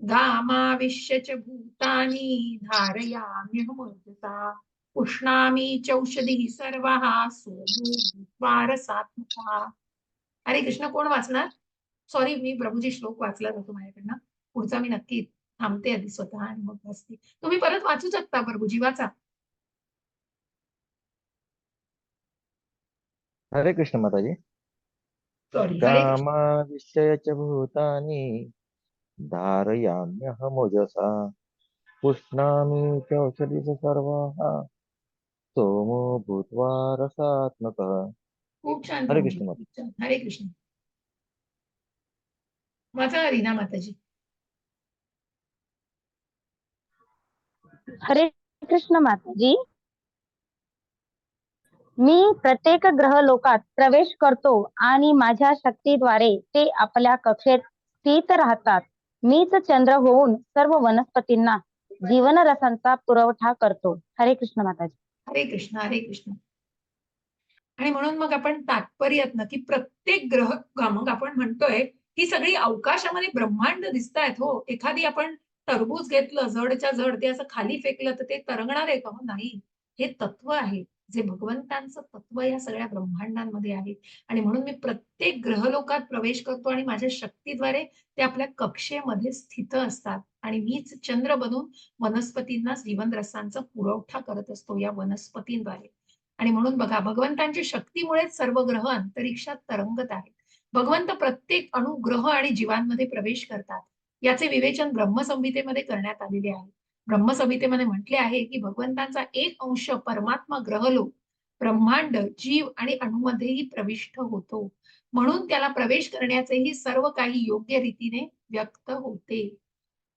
गामाविश्य च भूतानि धारयाम्यहमर्जसा उष्णामि चौषधिः सर्वः सोमो भूत्वा रसात्मकः. हरे कृष्ण. कोण वाचणार? सॉरी, मी प्रभूजी श्लोक वाचला जातो माझ्याकडनं. पुढचा मी नक्की थांबते आधी स्वतः आणि मग वाचते. तुम्ही परत वाचू शकता प्रभूजी, वाचा. हरे कृष्ण माताजी. सॉरी. हरे कृष्ण. कामाविश्य च भूतानि धारयाम्यहमोजसा पुष्णामि चौषधीः सर्वाः सोमो भूत्वा रसात्मकः. खूप छान हरे प्रभूजी, कृष्ण माता. खूप छान. हरे कृष्ण. वाचा रीना माताजी. हरे कृष्ण माताजी. मी प्रत्येक ग्रहलोकात प्रवेश करतो आणि माझ्या शक्तीद्वारे ते आपल्या कक्षेत स्थित राहतात. मीच चंद्र होऊन सर्व वनस्पतींना जीवनरसांचा पुरवठा करतो. हरे कृष्ण माताजी. हरे कृष्ण. हरे कृष्ण. आणि म्हणून मग आपण तात्पर्यातनं, की प्रत्येक ग्रह, मग आपण म्हणतोय ही सगळी अवकाशामध्ये ब्रह्मांड दिसतायत हो. एखादी आपण टरबूज घेतलं जडच्या जड, ते असं खाली फेकलं तर ते तरंगणार आहे का? हो नाही. हे तत्व आहे, जे भगवंतांचं तत्व या सगळ्या ब्रह्मांडांमध्ये आहे. आणि म्हणून मी प्रत्येक ग्रहलोकात प्रवेश करतो आणि माझ्या शक्तीद्वारे ते आपल्या कक्षेमध्ये स्थित असतात. आणि मीच चंद्र बनून वनस्पतींना जीवनरसांचा पुरवठा करत असतो या वनस्पतींद्वारे. आणि म्हणून बघा, भगवंतांच्या शक्तीमुळेच सर्व ग्रह अंतरिक्षात तरंगत आहेत. भगवंत प्रत्येक अणु, ग्रह आणि जीवांमध्ये प्रवेश करतात. याचे विवेचन ब्रह्मसंहितेमध्ये करण्यात आलेले आहे. ब्रह्मसंहितेमध्ये म्हटले आहे, की भगवंतांचा एक अंश परमात्मा ग्रहलोक, ब्रह्मांड, जीव आणि अणुमध्येही प्रविष्ट होतो. म्हणून त्याला प्रवेश करण्याचेही सर्व काही योग्य रीतीने व्यक्त होते.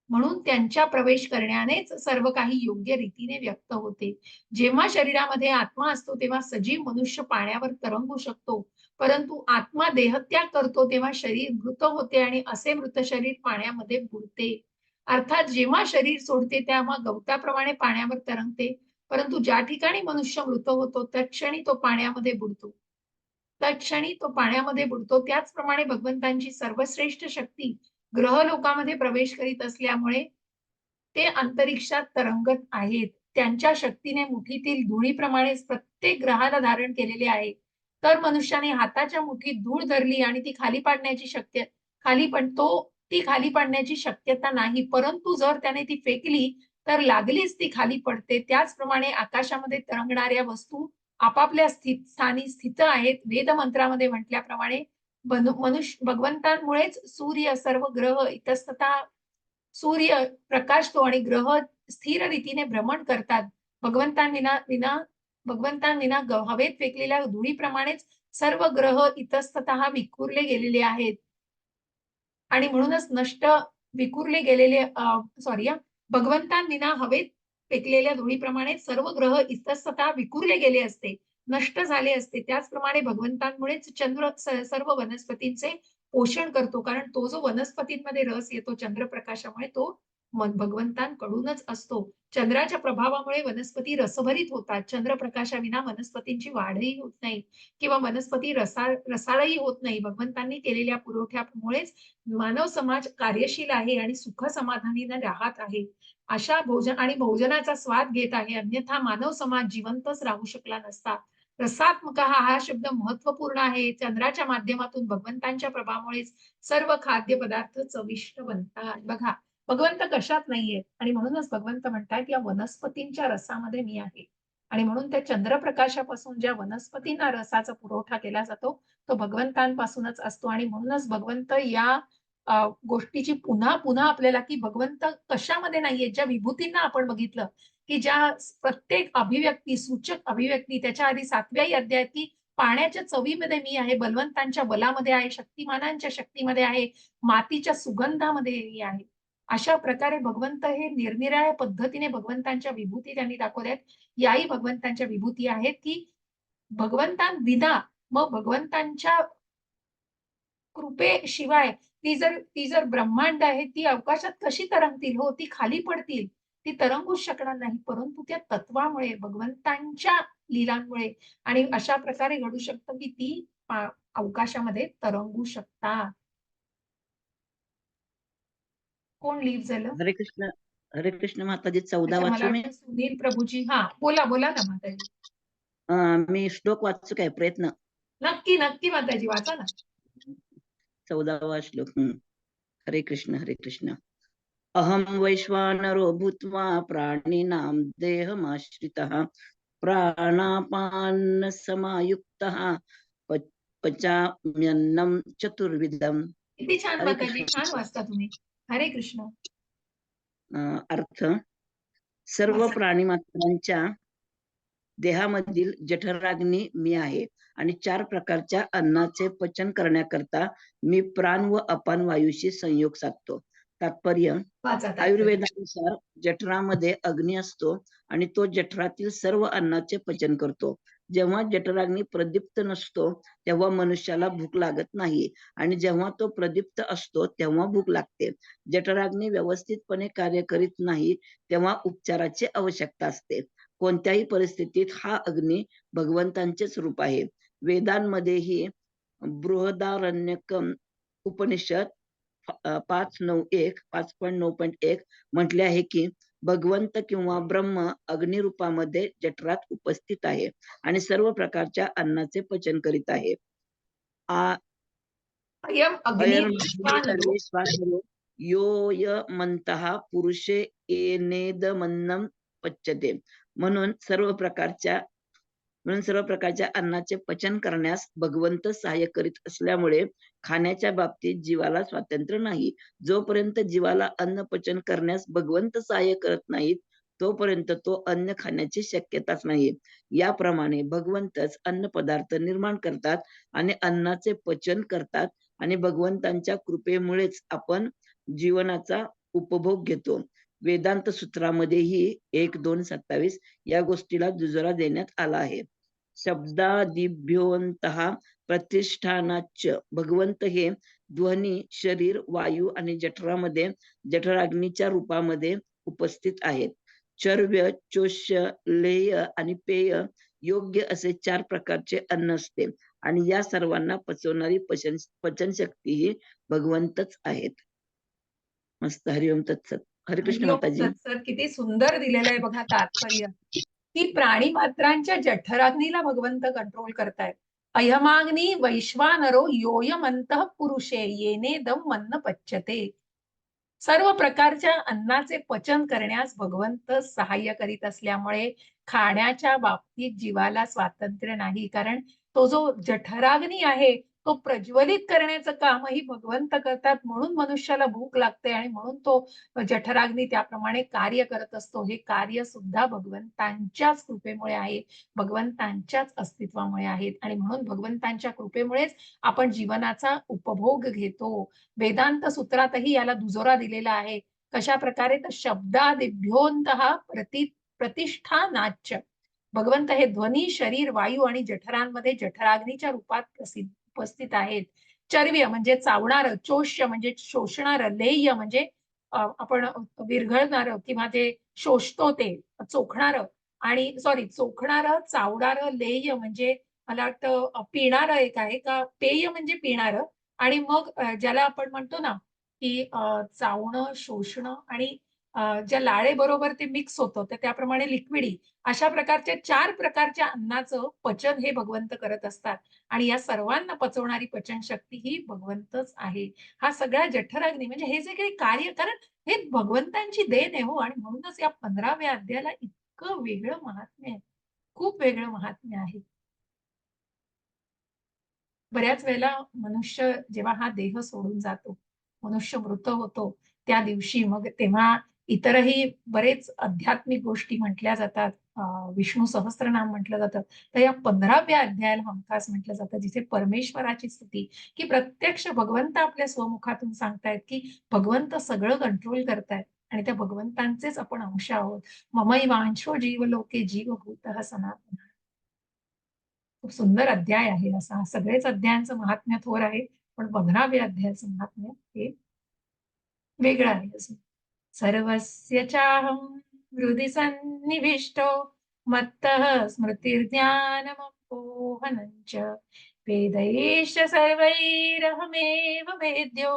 म्हणून त्यांच्या प्रवेश करण्यानेच सर्व काही योग्य रीतीने व्यक्त होते. जेव्हा शरीरामध्ये आत्मा असतो तेव्हा सजीव मनुष्य पाण्यावर तरंगू शकतो. परंतु आत्मा देहत्याग करतो तेव्हा शरीर मृत होते आणि असे मृत शरीर पाण्यामध्ये बुडते. अर्थात जेव्हा शरीर सोडते तेव्हा गवताप्रमाणे पाण्यावर तरंगते. परंतु ज्या ठिकाणी मनुष्य मृत होतो तत्क्षणी तो पाण्यामध्ये बुडतो. त्याचप्रमाणे भगवंतांची सर्वश्रेष्ठ शक्ती ग्रहलोकामध्ये प्रवेश करीत असल्यामुळे ते अंतरिक्षात तरंगत आहेत. त्यांच्या शक्तीने मुठीतील धुळीप्रमाणेच प्रत्येक ग्रहाला धारण केलेले आहे. तर मनुष्याने हाताच्या मुठीत धूळ धरली आणि ती खाली पाडण्याची शक्यता नाही. परंतु जर त्याने ती फेकली तर लागलीच ती खाली पडते. त्याचप्रमाणे आकाशामध्ये तरंगणाऱ्या वस्तू आपापल्या स्थानी स्थित आहेत. वेद मंत्रामध्ये म्हटल्याप्रमाणे भगवंतांमुळेच सूर्य, सर्व ग्रह इतस्ततः सूर्य प्रकाशतो आणि ग्रह स्थिर रीतीने भ्रमण करतात. भगवंतांविना हवेत फेकलेल्या धुळीप्रमाणेच सर्व ग्रह इतस्ततः विखुरले गेलेले आहेत आणि म्हणूनच विखुरले गेलेले भगवंतांविना हवेत फेकलेल्या धुळीप्रमाणे सर्व ग्रह इतस्ततः विखुरले गेले असते, नष्ट झाले असते. त्याचप्रमाणे भगवंतांमुळेच चंद्र सर्व वनस्पतींचे पोषण करतो, कारण तो जो वनस्पतींमध्ये रस येतो चंद्रप्रकाशामुळे तो भगवंतांकडूनच असतो. चंद्राच्या प्रभावामुळे वनस्पती रसभरीत होतात. चंद्रप्रकाशाविना वनस्पतींची वाढही होत नाही किंवा वनस्पती रसाळही होत नाही. भगवंतांनी केलेल्या पुरवठ्यामुळेच मानव समाज कार्यशील आहे आणि सुख समाधानीने राहत आहे. अशा भोजनाचा स्वाद घेत आहे, अन्यथा मानव समाज जिवंतच राहू शकला नसता. रसात्मक हा शब्द महत्वपूर्ण आहे. चंद्राच्या माध्यमातून भगवंतांच्या प्रभावामुळेच सर्व खाद्यपदार्थ चविष्ट बनतात. बघा, भगवंत कशात नाहीये आणि म्हणूनच भगवंत म्हणतात या वनस्पतींच्या रसामध्ये मी आहे. आणि म्हणून त्या चंद्रप्रकाशापासून ज्या वनस्पतींना रसाचा पुरवठा केला जातो तो भगवंतांपासूनच असतो. आणि म्हणूनच भगवंत या गोष्टीची पुन्हा पुन्हा आपल्याला की भगवंत कशामध्ये नाहीये. ज्या विभूतींना आपण बघितलं की ज्या प्रत्येक अभिव्यक्ती, सूचक अभिव्यक्ती, त्याच्या आधी 7व्याही अध्यायात की पाण्याच्या चवीमध्ये मी आहे, बलवंतांच्या बलामध्ये आहे, शक्तिमानांच्या शक्तीमध्ये आहे, मातीच्या सुगंधामध्ये मी आहे. अशा प्रकारे भगवंत हे निरनिराळ्या पद्धतीने भगवंतांच्या विभूती त्यांनी दाखवल्यात. याही भगवंतांच्या विभूती आहेत की भगवंतांविना मग भगवंतांच्या कृपेशिवाय ती जर ब्रह्मांड आहे ती अवकाशात कशी तरंगतील? हो, ती खाली पडतील, ती तरंगूच शकणार नाही. परंतु त्या तत्वामुळे, भगवंतांच्या लीलांमुळे आणि अशा प्रकारे घडू शकतं की ती अवकाशामध्ये तरंगू शकतात. कोण लीव झालं? हरे कृष्ण माताजी. 14 अच्छा, मला वाचू मी. वाटतं सुनील प्रभूजी. हा, बोला ना माताजी. मी श्लोक वाचू काय प्रयत्न? नक्की नक्की माताजी, वाचा ना. 14वा श्लोक. हरे कृष्ण हरे कृष्ण. अहम वैश्वानरो भूत्वा प्राणिनां देहमाश्रितः प्राणापान समायुक्तः पचाम्यन्नं चतुर्विधम्. किती छान हरे माताजी, कृष्ण. छान वाचता तुम्ही. हरे कृष्ण. अर्थ: सर्व वाचा. प्राणीमात्रांच्या देहामधील जठराग्नी मी आहे आणि 4 प्रकारच्या अन्नाचे पचन करण्याकरता मी प्राण व अपान वायूशी संयोग साधतो. तात्पर्य: वाचा तात्पर्य. आयुर्वेदानुसार जठरामध्ये अग्नी असतो आणि तो जठरातील सर्व अन्नाचे पचन करतो. जेव्हा जठराग्नी प्रदीप्त नसतो तेव्हा मनुष्याला भूक लागत नाही आणि जेव्हा तो प्रदीप्त असतो तेव्हा भूक लागते. जठराग्नी व्यवस्थितपणे कार्य करीत नाही तेव्हा उपचाराची आवश्यकता असते. कोणत्याही परिस्थितीत हा अग्नी भगवंतांचेच रूप आहे. वेदांमध्येही बृहदारण्यकम उपनिषद 5.9.1 म्हटले आहे की भगवंत किंवा ब्रह्म अग्निरूपामध्ये जठरात उपस्थित आहे आणि सर्व प्रकारच्या अन्नाचे पचन करीत आहे. अयम अग्नी विश्वानरो सर्वेश्वासरो योयमन्तः पुरुषे येनेदमन्नं पच्यते. म्हणून सर्व प्रकारच्या अन्नाचे पचन करण्यास भगवंत सहाय्य करीत असल्यामुळे खाण्याच्या बाबतीत जीवाला स्वातंत्र्य नाही. जोपर्यंत जीवाला अन्न पचन करण्यास भगवंत सहाय्य करत नाहीत तोपर्यंत तो अन्न खाण्याची शक्यताच नाही. याप्रमाणे भगवंतच अन्न पदार्थ निर्माण करतात आणि अन्नाचे पचन करतात आणि भगवंतांच्या कृपेमुळेच आपण जीवनाचा उपभोग घेतो. वेदांत सूत्रामध्येही 1.2.27 या गोष्टीला दुजोरा देण्यात आला आहे. शब्दादिभ्योऽन्तः प्रतिष्ठानाच्च भगवंत हे ध्वनी, शरीर, वायू आणि जठरामध्ये जठराग्नीच्या रूपामध्ये उपस्थित आहेत. चर्व्य, चोष्य, लेय आणि पेय योग्य असे 4 प्रकारचे अन्न असते आणि या सर्वांना पचवणारी पचनशक्ती ही भगवंतच आहेत. मस्त. हरिओम तत्सत. हरे कृष्ण माताजी. सर किती सुंदर दिलेलं आहे बघा तात्पर्य की प्राणी मात्रांच्या जठराग्नीला भगवंत कंट्रोल करतायत. अयमाग्नी वैश्वानरो योयमंतः पुरुषे येनेदम मन्न पच्यते. सर्व प्रकारच्या अन्नाचे पचन करण्यास भगवंत सहाय्य करीत असल्यामुळे खाण्याच्या बाबतीत जीवाला स्वातंत्र्य नाही, कारण तो जो जठराग्नी आहे तो प्रज्वलित करण्याचं कामही भगवंत करतात. म्हणून मनुष्याला भूक लागते आणि म्हणून तो जठराग्नी त्याप्रमाणे कार्य करत असतो. हे कार्य सुद्धा भगवंतांच्याच कृपेमुळे आहे, भगवंतांच्याच अस्तित्वामुळे आहेत आणि म्हणून भगवंतांच्या कृपेमुळेच आपण जीवनाचा उपभोग घेतो. वेदांत सूत्रातही याला दुजोरा दिलेला आहे. कशा प्रकारे? तर शब्दादिभ्योऽन्तः प्रतिष्ठानाच्च. भगवंत हे ध्वनी, शरीर, वायू आणि जठरांमध्ये जठराग्नीच्या रूपात उपस्थित आहेत. चर्व्य म्हणजे चावणारं, चोष्य म्हणजे शोषणारं, लेह्य म्हणजे आपण विरघळणारं किंवा जे शोषतो ते चोखणारं आणि चोखणारं, चावणारं, लेह्य म्हणजे मला वाटतं पिणारं एक आहे का, पेय म्हणजे पिणारं आणि मग ज्याला आपण म्हणतो ना की चावणं, शोषणं आणि ज्या लाळेबरोबर ते मिक्स होतं, तर त्याप्रमाणे लिक्विडी अशा प्रकारच्या 4 प्रकारच्या अन्नाचं पचन हे भगवंत करत असतात आणि या सर्वांना पचवणारी पचनशक्ती ही भगवंतच आहे. हा सगळा जठराग्नी म्हणजे हे जे काही कार्य, कारण हे भगवंतांची देण आहे हो आणि म्हणूनच या 15व्या अध्यायाला इतकं वेगळं महात्म्य आहे. खूप वेगळं महात्म्य आहे. बऱ्याच वेळेला मनुष्य जेव्हा हा देह सोडून जातो, मनुष्य मृत होतो, त्या दिवशी मग तेव्हा इतरही बरेच आध्यात्मिक गोष्टी म्हटल्या जातात. विष्णू सहस्त्रनाम म्हटलं जातं. तर या 15व्या अध्यायाला हमखास म्हटलं जातं, जिथे परमेश्वराची स्तुती, की प्रत्यक्ष भगवंत आपल्या स्वमुखातून सांगतायत, की भगवंत सगळं कंट्रोल करतायत आणि त्या भगवंतांचेच आपण अंश आहोत. ममैवांशो जीवलोके जीवभूतः सनातनः. खूप सुंदर अध्याय आहे असा. सगळेच अध्यायांचं महात्म्य थोर आहे, पण 15व्या अध्यायाचं महात्म्य हे वेगळं आहे असं. सर्वस्य चाहं हृदि सन्निविष्टो मत्तः स्मृतिर्ज्ञानमपोहनं च वेदैश्च सर्वैरहमेव वेद्यो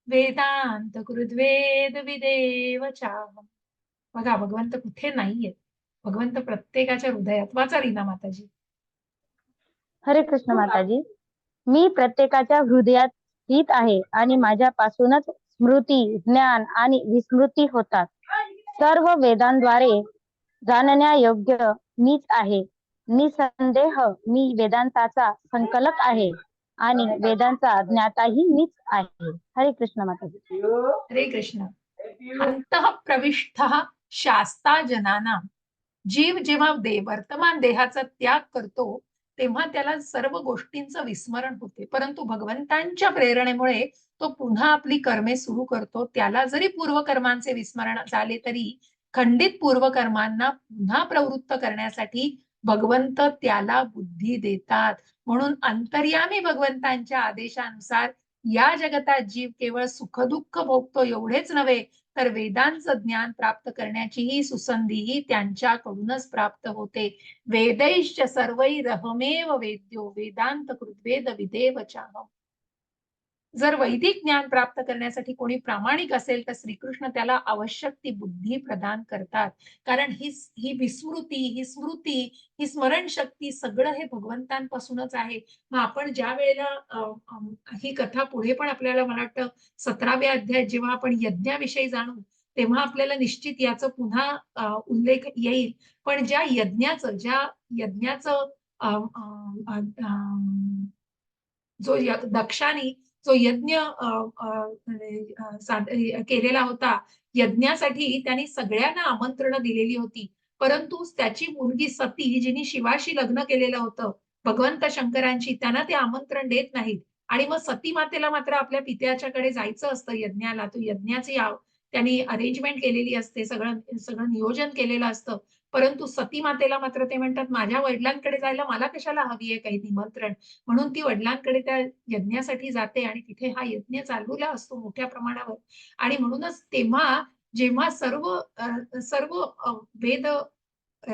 वेदान्तकृद्वेदविदेव चाहम्. बघा भगवंत कुठे नाहीयेत. भगवंत प्रत्येकाच्या हृदयात. वाचा रीना माताजी. हरे कृष्ण माताजी. मी प्रत्येकाच्या हृदयात स्थित आहे आणि माझ्यापासूनच स्मृती, ज्ञान आणि विस्मृती होतात. सर्व वेदांद्वारे जाणण्यायोग्य मीच आहे. निसंदेह मी वेदांताचा संकलक आहे आणि वेदांचा ज्ञाताही मीच आहे. हरे कृष्ण माताजी. हरे कृष्ण. अंतः प्रविष्टः शास्ता जनानां. जीव जेव्हा वर्तमान देहाचा त्याग करतो तेव्हा त्याला सर्व गोष्टींचं विस्मरण होते, परंतु भगवंतांच्या प्रेरणेमुळे तो पुन्हा आपली कर्मे सुरू करतो. त्याला जरी पूर्वकर्मांचे विस्मरण झाले तरी खंडित पूर्वकर्मांना पुन्हा प्रवृत्त करण्यासाठी भगवंत त्याला बुद्धी देतात. म्हणून अंतर्यामी भगवंतांच्या आदेशानुसार या जगतात जीव केवळ सुखदुःख भोगतो एवढेच नव्हे, तर वेदांचं ज्ञान प्राप्त करण्याचीही सुसंधीही त्यांच्याकडूनच प्राप्त होते. वेदैश्च सर्वैरहमेव वेद्यो वेदांत कृद्वेद विदेव चाहम्. जर वैदिक ज्ञान प्राप्त करण्यासाठी कोणी प्रामाणिक असेल तर श्रीकृष्ण त्याला आवश्यक ती बुद्धी प्रदान करतात. कारण ही विस्मृती, ही स्मृती, ही स्मरणशक्ती सगळं हे भगवंतांपासूनच आहे. मग आपण ज्या वेळेला ही कथा पुढे पण आपल्याला मला वाटतं 17व्या अध्यायात जेव्हा आपण यज्ञाविषयी जाणू तेव्हा आपल्याला निश्चित याचं पुन्हा उल्लेख येईल. पण ज्या यज्ञाचं जो दक्षाने जो यज्ञ केलेला होता, यज्ञासाठी त्यांनी सगळ्यांना आमंत्रण दिलेली होती. परंतु त्याची मुलगी सती जिने शिवाशी लग्न केलेलं होतं, भगवंत शंकरांची, त्यांना ते आमंत्रण देत नाहीत. आणि मग सती मातेला मात्र आपल्या पित्याच्याकडे जायचं असतं यज्ञाला. तो यज्ञाची त्यांनी अरेंजमेंट केलेली असते, सगळं नियोजन केलेलं असतं. परंतु सती मातेला मात्र ते म्हणतात, माझ्या वडिलांकडे जायला मला कशाला हवी आहे काही निमंत्रण. म्हणून ती वडिलांकडे त्या यज्ञासाठी जाते आणि तिथे हा यज्ञ चालवला असतो मोठ्या प्रमाणावर. आणि म्हणूनच तेव्हा जेव्हा सर्व वेद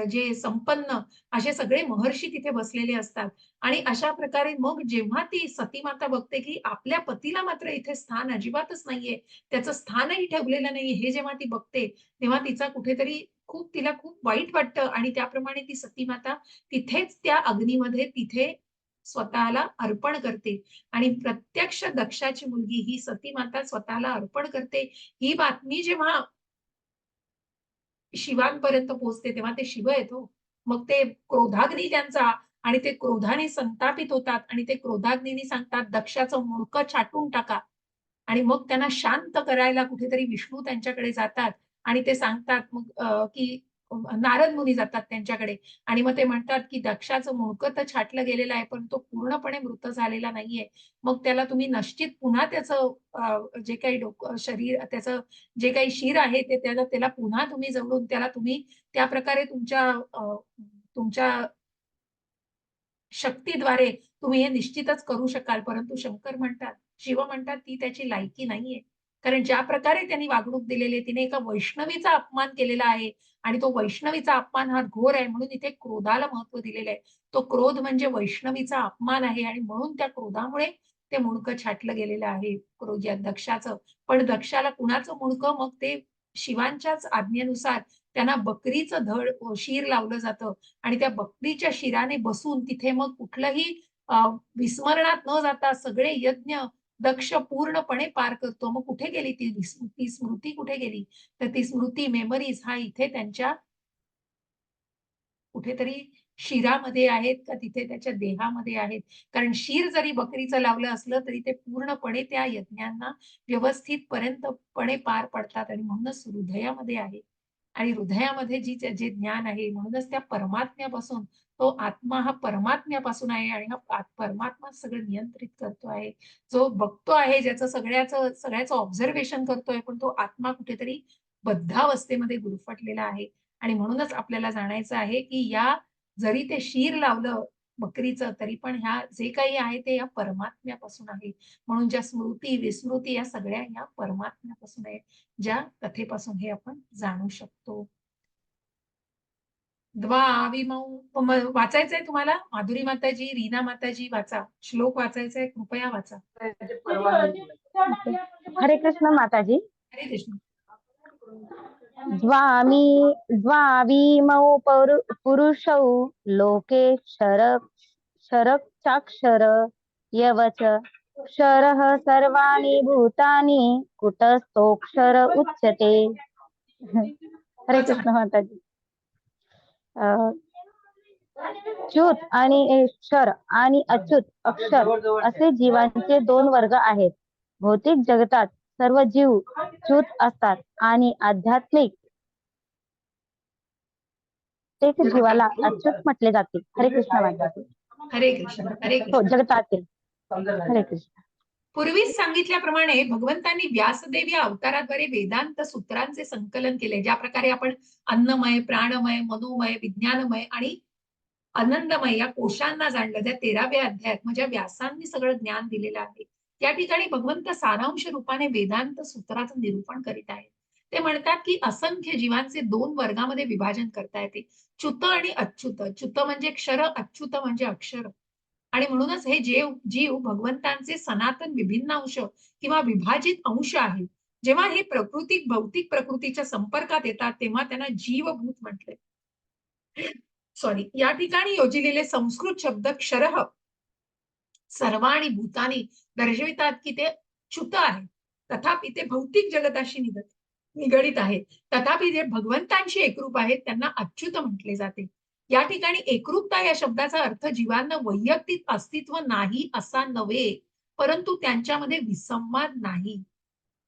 जे संपन्न असे सगळे महर्षी तिथे बसलेले असतात आणि अशा प्रकारे मग जेव्हा ती सती माता बघते की आपल्या पतीला मात्र इथे स्थान अजिबातच नाहीये, त्याचं स्थानही ठेवलेलं नाहीये, हे जेव्हा ती बघते तेव्हा तिचा कुठेतरी तिला खूप वाईट वाटतं आणि त्याप्रमाणे ती सती माता तिथेच त्या अग्नीमध्ये तिथे स्वतःला अर्पण करते. आणि प्रत्यक्ष दक्षाची मुलगी ही सती माता स्वतःला अर्पण करते. ही बातमी जेव्हा शिवांपर्यंत पोहोचते तेव्हा ते शिव येतो. मग ते क्रोधाग्नी त्यांचा आणि ते क्रोधाने संतापित होतात आणि ते क्रोधाग्नीने सांगतात दक्षाचं मुंडकं छाटून टाका. आणि मग त्यांना शांत करायला कुठेतरी विष्णू त्यांच्याकडे जातात आणि ते सांगतात मग की नारद मुनी जातात त्यांच्याकडे आणि मग ते म्हणतात की दक्षाचं मुंडकं तर छाटलं गेलेलं आहे पण तो पूर्णपणे मृत झालेला नाहीये. मग त्याला तुम्ही निश्चित पुन्हा त्याचं जे काही शरीर त्याचं जे काही शिर आहे ते त्याला पुन्हा तुम्ही जवळून त्याला तुम्ही त्या प्रकारे तुमच्या शक्तीद्वारे तुम्ही हे निश्चितच करू शकाल. परंतु शंकर म्हणतात, शिव म्हणतात ती त्याची लायकी नाहीये. कारण ज्या प्रकारे त्यांनी वागणूक दिलेली आहे, तिने एका वैष्णवीचा अपमान केलेला आहे आणि तो वैष्णवीचा अपमान हा घोर आहे म्हणून इथे क्रोधाला महत्त्व दिलेलं आहे. तो क्रोध म्हणजे वैष्णवीचा अपमान आहे आणि म्हणून त्या क्रोधामुळे ते मुंडकं छाटलं गेलेलं आहे या दक्षाचं. पण दक्षाला कुणाचं मुंडकं मग ते शिवांच्याच आज्ञेनुसार त्यांना बकरीचं शिर लावलं जातं आणि त्या बकरीच्या शिराने बसून तिथे मग कुठलंही विस्मरणात न जाता सगळे यज्ञ दक्ष पूर्णपणे पार करतो. मग कुठे गेली ती स्मृती कुठे गेली? तर ती स्मृती मेमरीज हा इथे त्यांच्या कुठेतरी शिरामध्ये आहेत का तिथे त्याच्या देहामध्ये आहेत. कारण शिर जरी बकरीचं लावलं असलं तरी ते पूर्णपणे त्या यज्ञांना व्यवस्थित पर्यंतपणे पार पडतात आणि म्हणूनच हृदयामध्ये आहे. आणि हृदयामध्ये जे ज्ञान आहे म्हणूनच त्या परमात्म्यापासून तो आत्मा हा परमात्म्यापासून आहे आणि हा परमात्मा सगळं नियंत्रित करतो आहे. जो बघतो आहे ज्याचं सगळ्याचं ऑब्झर्वेशन करतोय पण तो आत्मा कुठेतरी बद्धावस्थेमध्ये गुरफटलेला आहे. आणि म्हणूनच आपल्याला जाणायचं आहे की या जरी ते शिर लावलं बकरीचं तरी पण ह्या जे काही आहे ते या परमात्म्यापासून आहे. म्हणून ज्या स्मृती विस्मृती या सगळ्या या परमात्म्यापासून आहे. ज्या कथेपासून हे आपण जाणू शकतो. वाचायचंय तुम्हाला? माधुरी माताजी, रीना माताजी वाचा. श्लोक वाचायचाय, कृपया वाचा. हरे कृष्ण माताजी. हरे कृष्ण. द्वाविमौ पुरुषौ लोके क्षरश्चाक्षर यवच क्षरः सर्वाणि भूतानि कुटस्थोऽक्षर उच्यते. हरे कृष्ण माताजी. च्युत आणि क्षर आणि अच्युत अक्षर असे जीवांचे दोन वर्ग आहेत. भौतिक जगतात सर्व जीव च्युत असतात आणि आध्यात्मिक जीवाला अच्युत म्हटले जाते. हरे कृष्ण माताजी. हरे कृष्ण. हरे हो, कृष्ण. जगतातील. हरे कृष्ण. पूर्वीच सांगितल्याप्रमाणे भगवंतांनी व्यासदेव या अवताराद्वारे वेदांत सूत्रांचे संकलन केले. ज्या प्रकारे आपण अन्नमय, प्राणमय, मनोमय, विज्ञानमय आणि आनंदमय या कोशांना जाणलं त्या 13व्या अध्यायात म्हणजे व्यासांनी सगळं ज्ञान दिलेलं आहे. त्या ठिकाणी भगवंत सारांश रूपाने वेदांत सूत्राचं निरूपण करीत आहेत. ते म्हणतात की असंख्य जीवांचे दोन वर्गामध्ये विभाजन करता येते. च्युत आणि अच्युत. च्युत म्हणजे क्षर, अच्युत म्हणजे अक्षर. आणि म्हणूनच हे जीव भगवंतांचे सनातन विभिन्न अंश किंवा विभाजित अंश आहे. जेव्हा हे भौतिक प्रकृतीच्या संपर्कात येतात तेव्हा त्यांना जीवभूत म्हटले. सॉरी, या ठिकाणी योजिलेले संस्कृत शब्द क्षरः सर्वाणी भूतानी दर्शवितात की ते च्युत आहे. तथापि ते भौतिक जगताशी निगडित आहे. तथापि जे भगवंतांशी एकरूप आहेत त्यांना अच्युत म्हटले जाते. या ठिकाणी एकरूपता या शब्दाचा अर्थ जीवांना वैयक्तिक अस्तित्व नाही असा नव्हे, परंतु त्यांच्यामध्ये विसंवाद नाही.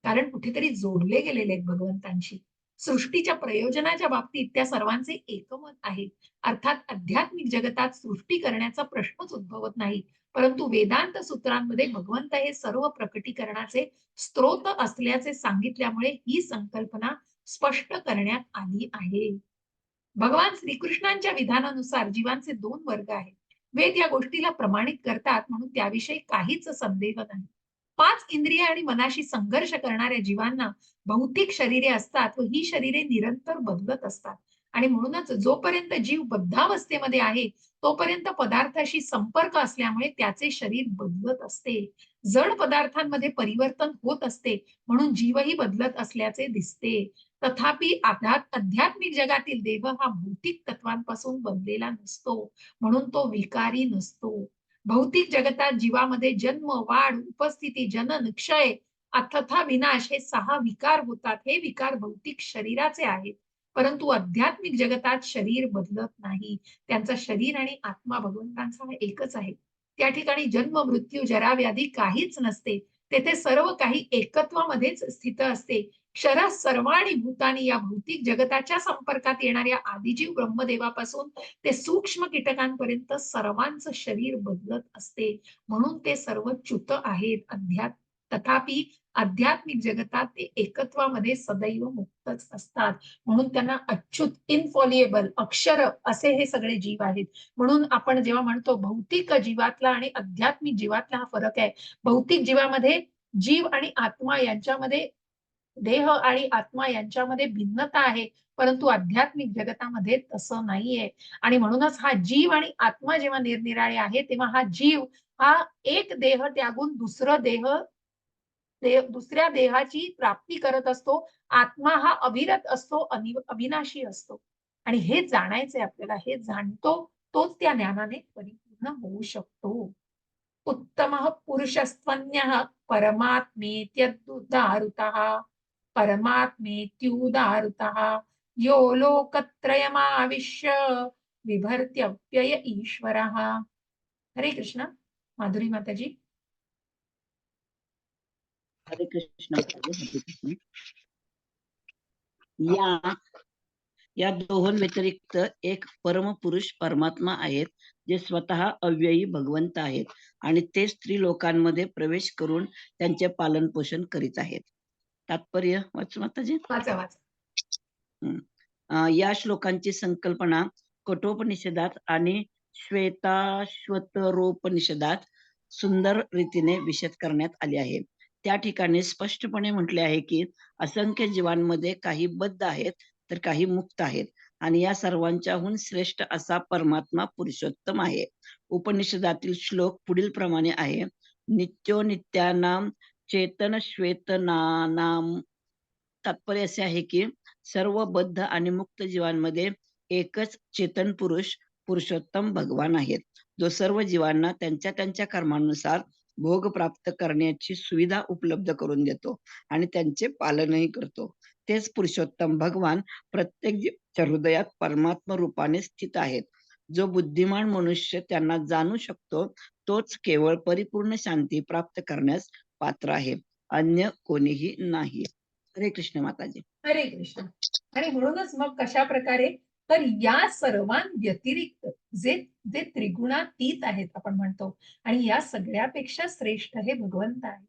कारण कुठेतरी जोडले गेलेले आहेत भगवंतांशी. सृष्टीच्या प्रयोजनाच्या बाबतीत त्या सर्वांचे एकमत आहे. अर्थात आध्यात्मिक जगतात सृष्टी करण्याचा प्रश्नच उद्भवत नाही. परंतु वेदांत सूत्रांमध्ये भगवंत हे सर्व प्रकटीकरणाचे स्त्रोत असल्याचे सांगितल्यामुळे ही संकल्पना स्पष्ट करण्यात आली आहे. भगवान श्रीकृष्णांच्या विधानानुसार जीवांचे दोन वर्ग आहेत. वेद या गोष्टीला प्रमाणित करतात म्हणून त्याविषयी काहीच संदेह नाही. 5 इंद्रिय आणि मनाशी संघर्ष करणाऱ्या जीवांना भौतिक शरीरे असतात व ही शरीरे निरंतर बदलत असतात. आणि म्हणूनच जोपर्यंत जीव बद्धावस्थेमध्ये आहे तोपर्यंत पदार्थाशी संपर्क असल्यामुळे त्याचे शरीर बदलत असते. जड पदार्थांमध्ये परिवर्तन होत असते म्हणून जीवही बदलत असल्याचे दिसते. तथापि आध्यात्मिक जगातील देह हा भौतिक तत्वांपासून बनलेला नसतो म्हणून तो विकारी नसतो. भौतिक जगतात जीवामध्ये जन्म, वाढ, उपस्थिती, जनन, क्षय तथा विनाश हे 6 विकार होतात. हे विकार भौतिक शरीराचे आहेत. परंतु आध्यात्मिक जगतात शरीर बदलत नाही. त्यांचा शरीर आणि आत्मा भगवंतांचा हा एकच आहे. त्या ठिकाणी जन्म, मृत्यू, जरा, व्याधी काहीच नसते. तेथे सर्व काही एकत्वामध्येच स्थित असते. क्षर सर्वाणी भूतानी या भौतिक जगताच्या संपर्कात येणाऱ्या आदिजीव ब्रह्मदेवापासून ते सूक्ष्म कीटकांपर्यंत सर्वांचं शरीर बदलत असते. म्हणून ते सर्व च्युत आहेत. तथापि आध्यात्मिक जगतात ते एकत्वामध्ये सदैव मुक्तच असतात. म्हणून त्यांना अच्युत, इनफॉलिएबल, अक्षर असे हे सगळे जीव आहेत. म्हणून आपण जेव्हा म्हणतो भौतिक जीवातला आणि आध्यात्मिक जीवातला हा फरक आहे. भौतिक जीवामध्ये जीव आणि आत्मा यांच्यामध्ये, देह आणि आत्मा यांच्यामध्ये भिन्नता आहे, परंतु आध्यात्मिक जगतामध्ये तसं नाहीये. आणि म्हणूनच हा जीव आणि आत्मा जेव्हा निरनिराळे आहे, तेव्हा हा जीव हा एक देह त्यागून दुसऱ्या देहाची प्राप्ती करत असतो. आत्मा हा अविरत असतो, अविनाशी असतो. आणि हे जाणायचंय आपल्याला. हे जाणतो तोच त्या ज्ञानाने परिपूर्ण होऊ शकतो. उत्तमः पुरुषस्त्वन्यः परमात्मेत्यद्युदाहृतः परमात्मेत्युदाहृतः यो लोकत्रयमाविश्य बिभर्त्यव्यय ईश्वरः. हरे कृष्ण. माधुरी माताजी. हरे कृष्ण माताजी, हरे कृष्ण. या दोहों व्यतिरिक्त एक परम पुरुष परमात्मा आहेत, जे स्वतः अव्ययी भगवंत आहेत आणि ते स्त्री लोकांमध्ये प्रवेश करून त्यांचे पालन पोषण करीत आहेत. तात्पर्य वाचू माताजी. वाचा वाचा. या श्लोकांची संकल्पना कठोपनिषदात आणि श्वेताश्वतरोपनिषदात सुंदर रीतीने विशद करण्यात आली आहे. त्या ठिकाणी स्पष्टपणे म्हटले आहे की असंख्य जीवांमध्ये काही बद्ध आहेत तर काही मुक्त आहेत आणि या सर्वांच्याहून श्रेष्ठ असा परमात्मा पुरुषोत्तम आहे. उपनिषदातील श्लोक पुढील प्रमाणे आहे. नित्यो नित्यानाम चेतन श्वेतनानाम. तात्पर्य असे आहे की सर्व बद्ध आणि मुक्त जीवांमध्ये एकच चेतन पुरुष पुरुषोत्तम भगवान आहेत, जो सर्व जीवांना त्यांच्या त्यांच्या कर्मानुसार भोग प्राप्त करण्याची सुविधा उपलब्ध करून देतो आणि त्यांचे पालनही करतो. तेच पुरुषोत्तम भगवान प्रत्येक जीवाच्या हृदयात परमात्मा रूपाने स्थित आहेत. जो बुद्धिमान मनुष्य त्यांना जाणू शकतो तोच केवळ परिपूर्ण शांती प्राप्त करण्यास पात्र आहे, अन्य कोणीही नाही. हरे कृष्ण माताजी. हरे कृष्ण. आणि म्हणूनच मग कशा प्रकारे, तर या सर्वांव्यतिरिक्त जे जे त्रिगुणातीत आहेत आपण म्हणतो, आणि या सगळ्यापेक्षा श्रेष्ठ हे भगवंत आहे.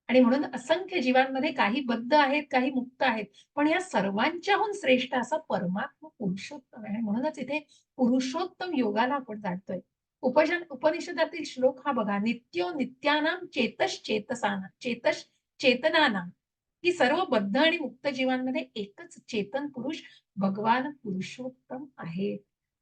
आणि म्हणून असंख्य जीवांमध्ये काही बद्ध आहेत, काही मुक्त आहेत, पण या सर्वांच्याहून श्रेष्ठ असा परमात्मा पुरुषोत्तम आहे. म्हणूनच इथे पुरुषोत्तम योगाला आपण जाणतोय. उपनिषदातील श्लोक हा बघा. नित्यो नित्यानाम चेतनानाम, की सर्व बद्ध आणि मुक्त जीवांमध्ये एकच चेतन पुरुष भगवान पुरुषोत्तम आहे,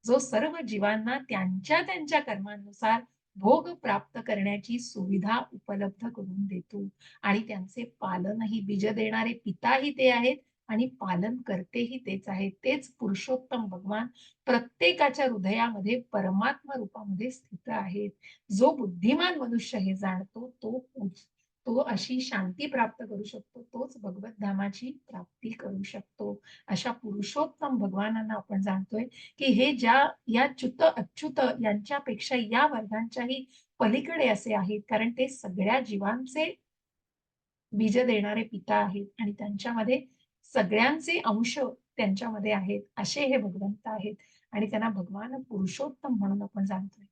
जो सर्व जीवांना त्यांच्या त्यांच्या कर्मानुसार भोग प्राप्त करण्याची सुविधा उपलब्ध करून देतो आणि त्यांचे पालनही, बीज देणारे पिताही ते आहेत आणि पालन करतेही तेच आहेत. तेच पुरुषोत्तम भगवान प्रत्येकाच्या हृदयामध्ये परमात्मा रूपामध्ये स्थित आहेत. जो बुद्धिमान मनुष्य हे जाणतो तो अशी शांती प्राप्त करू शकतो, तोच भगवत धामाची प्राप्ती करू शकतो. अशा पुरुषोत्तम भगवानांना आपण जाणतोय की हे या च्युत अच्युत यांच्यापेक्षा या वर्गांच्याही पलीकडे असे आहेत, कारण ते सगळ्या जीवांचे बीज देणारे पिता आहेत आणि त्यांच्यामध्ये सगळ्यांचे अंश त्यांच्यामध्ये आहेत. असे हे भगवंत आहेत आणि त्यांना भगवान पुरुषोत्तम म्हणून आपण जाणतोय.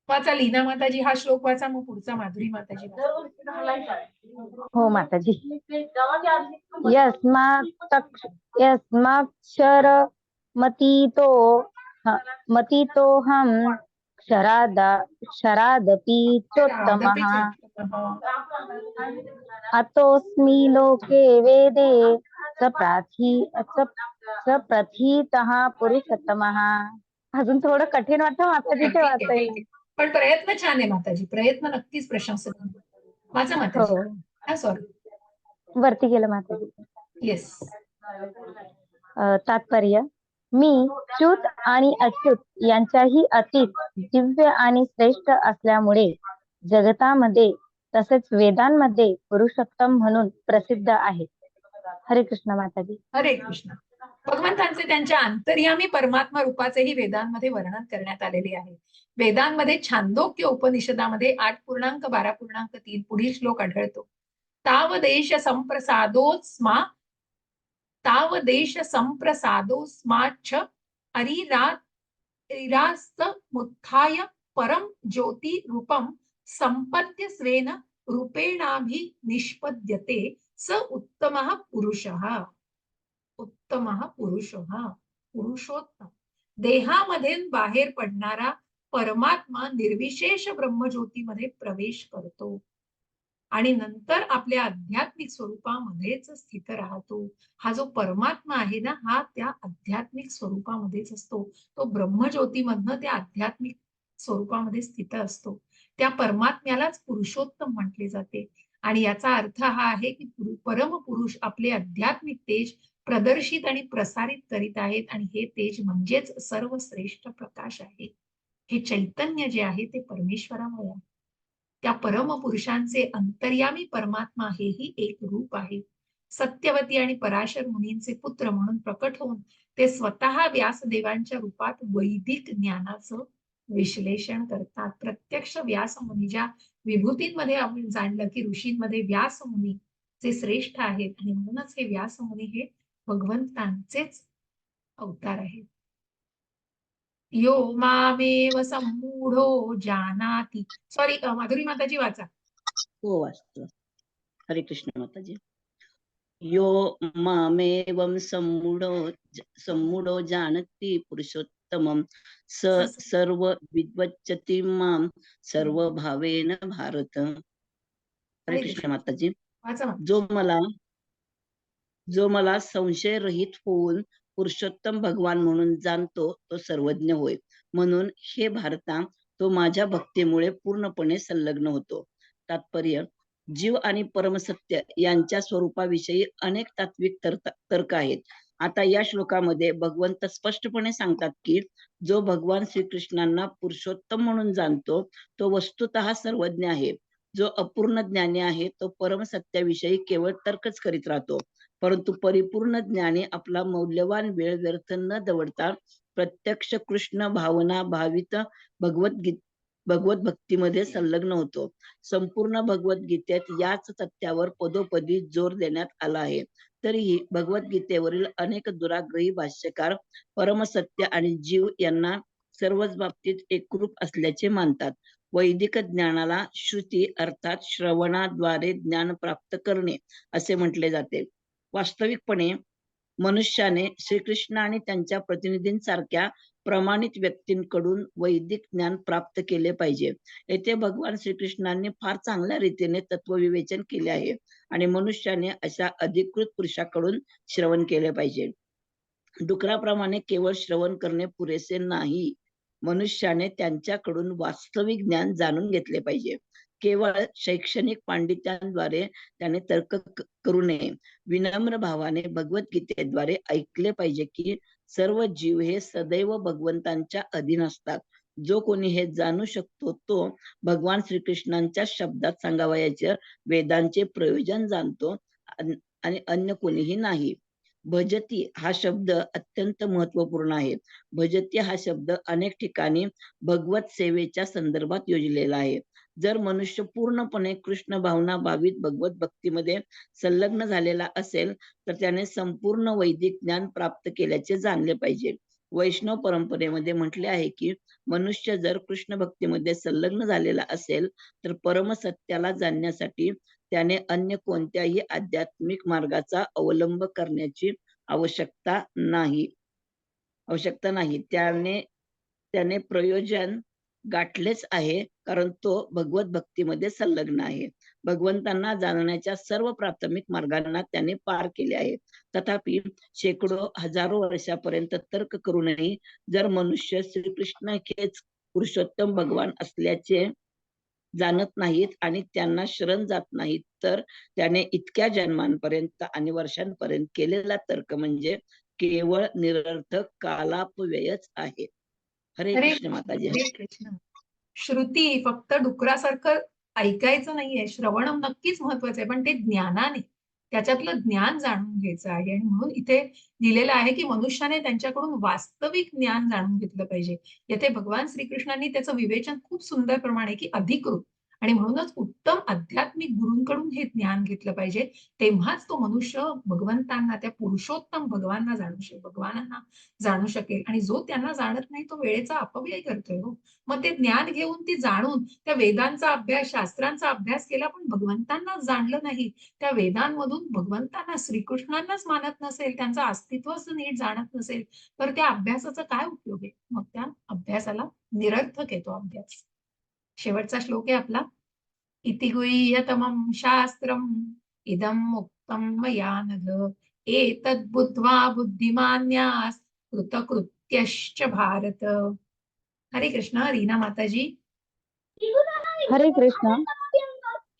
वाचा लीना माताजी हा श्लोक वाचा, मग पुढचा माधुरी माताजी वाचा. हो माताजी. यस्माक्षर मतीतोऽहं क्षरादपि चोत्तमः अतोऽस्मि लोके वेदे सप्रथितः पुरुषोत्तमः. अजून थोडं कठीण वाटतं माताजी, ते वाचायला. पण प्रयत्न छान आहे माताजी, प्रयत्न नक्कीच प्रशंसनीय. वाचा माताजी. हो, सॉरी, वरती गेलं माताजी. येस. तात्पर्य. मी च्युत आणि अच्युत यांच्याही अतीत दिव्य आणि श्रेष्ठ असल्यामुळे जगतामध्ये तसेच वेदांमध्ये पुरुषोत्तम म्हणून प्रसिद्ध आहे. हरे कृष्ण माताजी. हरे कृष्ण. भगवंतांचे त्यांच्या अंतर्यामी परमात्मा रूपाचेही वेदांमध्ये वर्णन करण्यात आलेले आहे. वेदांमध्ये छांदोग्य उपनिषदामध्ये 8.12.3 पुढील श्लोक आढळतो. तावदेश संप्रसादोस्मा तावदेश संप्रसादोस्माच्छ अरिरास्तमुत्थाय परम ज्योति रूपम संपद्य स्वेन रूपेणाभिनिष्पद्यते स उत्तमः पुरुषः. उत्तमः पुरुषः, पुरुषोत्तम. देहामध्ये बाहेर पडणारा परमात्मा निर्विशेष ब्रह्मज्योतीमध्ये प्रवेश करतो आणि नंतर आपल्या आध्यात्मिक स्वरूपामध्येच स्थित राहतो. हा जो परमात्मा आहे ना, हा त्या आध्यात्मिक स्वरूपामध्येच असतो. तो ब्रह्मज्योतीमधनं त्या आध्यात्मिक स्वरूपामध्ये स्थित असतो. त्या परमात्म्यालाच पुरुषोत्तम म्हटले जाते. आणि याचा अर्थ हा आहे की परमपुरुष आपले आध्यात्मिक तेज प्रदर्शित आणि प्रसारित करीत आहेत आणि हे तेज म्हणजेच सर्वश्रेष्ठ प्रकाश आहे. हे चैतन्य जे आहे ते परमेश्वरामुळे आहे. त्या परमपुरुषांचे अंतर्यामी परमात्मा हेही एक रूप आहे. सत्यवती आणि पराशर मुनींचे पुत्र म्हणून प्रकट होऊन ते स्वतः व्यासदेवांच्या रूपात वैदिक ज्ञानाचं विश्लेषण करतात. प्रत्यक्ष व्यास मुनी ज्या विभूतींमध्ये आपण जाणलं की ऋषींमध्ये व्यास मुनी जे श्रेष्ठ आहेत आणि म्हणूनच हे व्यास मुनी हे भगवंतांचेच अवतार आहेत. यो मामेव सम्मूढो जानाति. सॉरी माधुरी माताजी वाचा. हो वाचतो. हरे कृष्ण माताजी. यो मामेवं सम्मूढो जानति पुरुषोत्तमं स सर्व विद्वच्चति मां सर्वभावेन भारत. हरे कृष्ण माताजी. वाचा. जो मला संशय रहित होऊन पुरुषोत्तम भगवान म्हणून जाणतो तो सर्वज्ञ होय. म्हणून हे भारता तो माझ्या भक्तीमुळे पूर्णपणे संलग्न होतो. तात्पर्य: जीव आणि परमसत्य यांच्या स्वरूपाविषयी अनेक तात्विक तर्क आहेत. आता या श्लोकामध्ये भगवंत स्पष्टपणे सांगतात की जो भगवान श्रीकृष्णांना पुरुषोत्तम म्हणून जाणतो तो वस्तुतः सर्वज्ञ आहे. जो अपूर्ण ज्ञानी आहे तो परमसत्याविषयी केवळ तर्कच करीत राहतो. परंतु परिपूर्ण ज्ञानी आपला मौल्यवान वेळ व्यर्थ न दवडता प्रत्यक्ष कृष्ण भावना भावित भगवत भक्तीमध्ये संलग्न होतो. संपूर्ण भगवद्गीतेत याच तथ्यावर पदोपदी जोर देण्यात आला आहे. तरीही भगवद्गीतेवरील अनेक दुराग्रही भाष्यकार परमसत्य आणि जीव यांना सर्वच बाबतीत एकरूप असल्याचे मानतात. वैदिक ज्ञानाला श्रुती अर्थात श्रवणाद्वारे ज्ञान प्राप्त करणे असे म्हटले जाते. वास्तविकपणे मनुष्याने श्रीकृष्ण आणि त्यांच्या प्रतिनिधींसारख्या प्रमाणित व्यक्तींकडून वैदिक ज्ञान प्राप्त केले पाहिजे. येथे भगवान श्रीकृष्णांनी फार चांगल्या रीतीने तत्वविवेचन केले आहे आणि मनुष्याने अशा अधिकृत पुरुषाकडून श्रवण केले पाहिजे. डुकराप्रमाणे केवळ श्रवण करणे पुरेसे नाही. मनुष्याने त्यांच्याकडून वास्तविक ज्ञान जाणून घेतले पाहिजे. केवळ शैक्षणिक पांडित्यांद्वारे त्याने तर्क करू नये. विनम्र भावाने भगवद्गीतेद्वारे ऐकले पाहिजे की सर्व जीव हे सदैव भगवंतांच्या अधीन असतात. जो कोणी हे जाणू शकतो तो भगवान श्रीकृष्णांच्या शब्दात सांगावयाच्या वेदांचे प्रयोजन जाणतो आणि अन्य कोणीही नाही. भजती हा शब्द अत्यंत महत्वपूर्ण आहे. भजती हा शब्द अनेक ठिकाणी भगवत सेवेच्या संदर्भात योजलेला आहे. जर मनुष्य पूर्णपणे कृष्ण भावना भावित भगवत भक्तीमध्ये संलग्न झालेला असेल तर त्याने संपूर्ण वैदिक ज्ञान प्राप्त केल्याचे जाणले पाहिजे. वैष्णव परंपरेमध्ये म्हटले आहे की मनुष्य जर कृष्ण भक्तीमध्ये संलग्न झालेला असेल तर परमसत्याला जाणण्यासाठी त्याने अन्य कोणत्याही आध्यात्मिक मार्गाचा अवलंब करण्याची आवश्यकता नाही. त्याने प्रयोजन गाठलेच आहे कारण तो भगवत भक्तीमध्ये संलग्न आहे. भगवंतांना जाणण्याच्या सर्व प्राथमिक मार्गांना त्याने पार केले आहे. तथापि शेकडो हजारो वर्षापर्यंत तर्क करूनही जर मनुष्य श्रीकृष्ण हेच पुरुषोत्तम भगवान असल्याचे जाणत नाहीत आणि त्यांना शरण जात नाहीत तर त्याने इतक्या जन्मांपर्यंत आणि वर्षांपर्यंत केलेला तर्क म्हणजे केवळ निरर्थक कालापव्ययच आहे. हरे कृष्ण माताजी. हरे कृष्ण. श्रुती फक्त डुकरासारखं ऐकायचं नाहीये. श्रवण नक्कीच महत्वाचं आहे पण ते ज्ञानाने त्याच्यातलं ज्ञान जाणून घ्यायचं आहे. आणि म्हणून इथे दिलेलं आहे की मनुष्याने त्यांच्याकडून वास्तविक ज्ञान जाणून घेतलं पाहिजे. येथे भगवान श्रीकृष्णांनी त्याचं विवेचन खूप सुंदर प्रमाणे की अधिकृत आणि म्हणूनच उत्तम आध्यात्मिक गुरूंकडून हे ज्ञान घेतलं पाहिजे. तेव्हाच तो मनुष्य भगवंतांना, त्या पुरुषोत्तम भगवानांना जाणू शकेल. आणि जो त्यांना जाणत नाही तो वेळेचा अपव्यय करतोय हो. मग ते ज्ञान घेऊन, ती जाणून, त्या वेदांचा अभ्यास, शास्त्रांचा अभ्यास केला, पण भगवंतांना जाणलं नाही, त्या वेदांमधून भगवंतांना, श्रीकृष्णांनाच मानत नसेल, त्यांचं अस्तित्वच नीट जाणत नसेल, तर त्या अभ्यासाचा काय उपयोग आहे? मग त्या अभ्यासाला निरर्थक आहे तो अभ्यास. शेवटचा श्लोक आहे आपला, इति गुह्यतमं शास्त्रम् इदं उक्तं मया नघ एतद् बुद्ध्वा बुद्धिमान्यास् कृतकृत्यश्च भारत. हरे कृष्ण. रीना माताजी. हरे कृष्ण.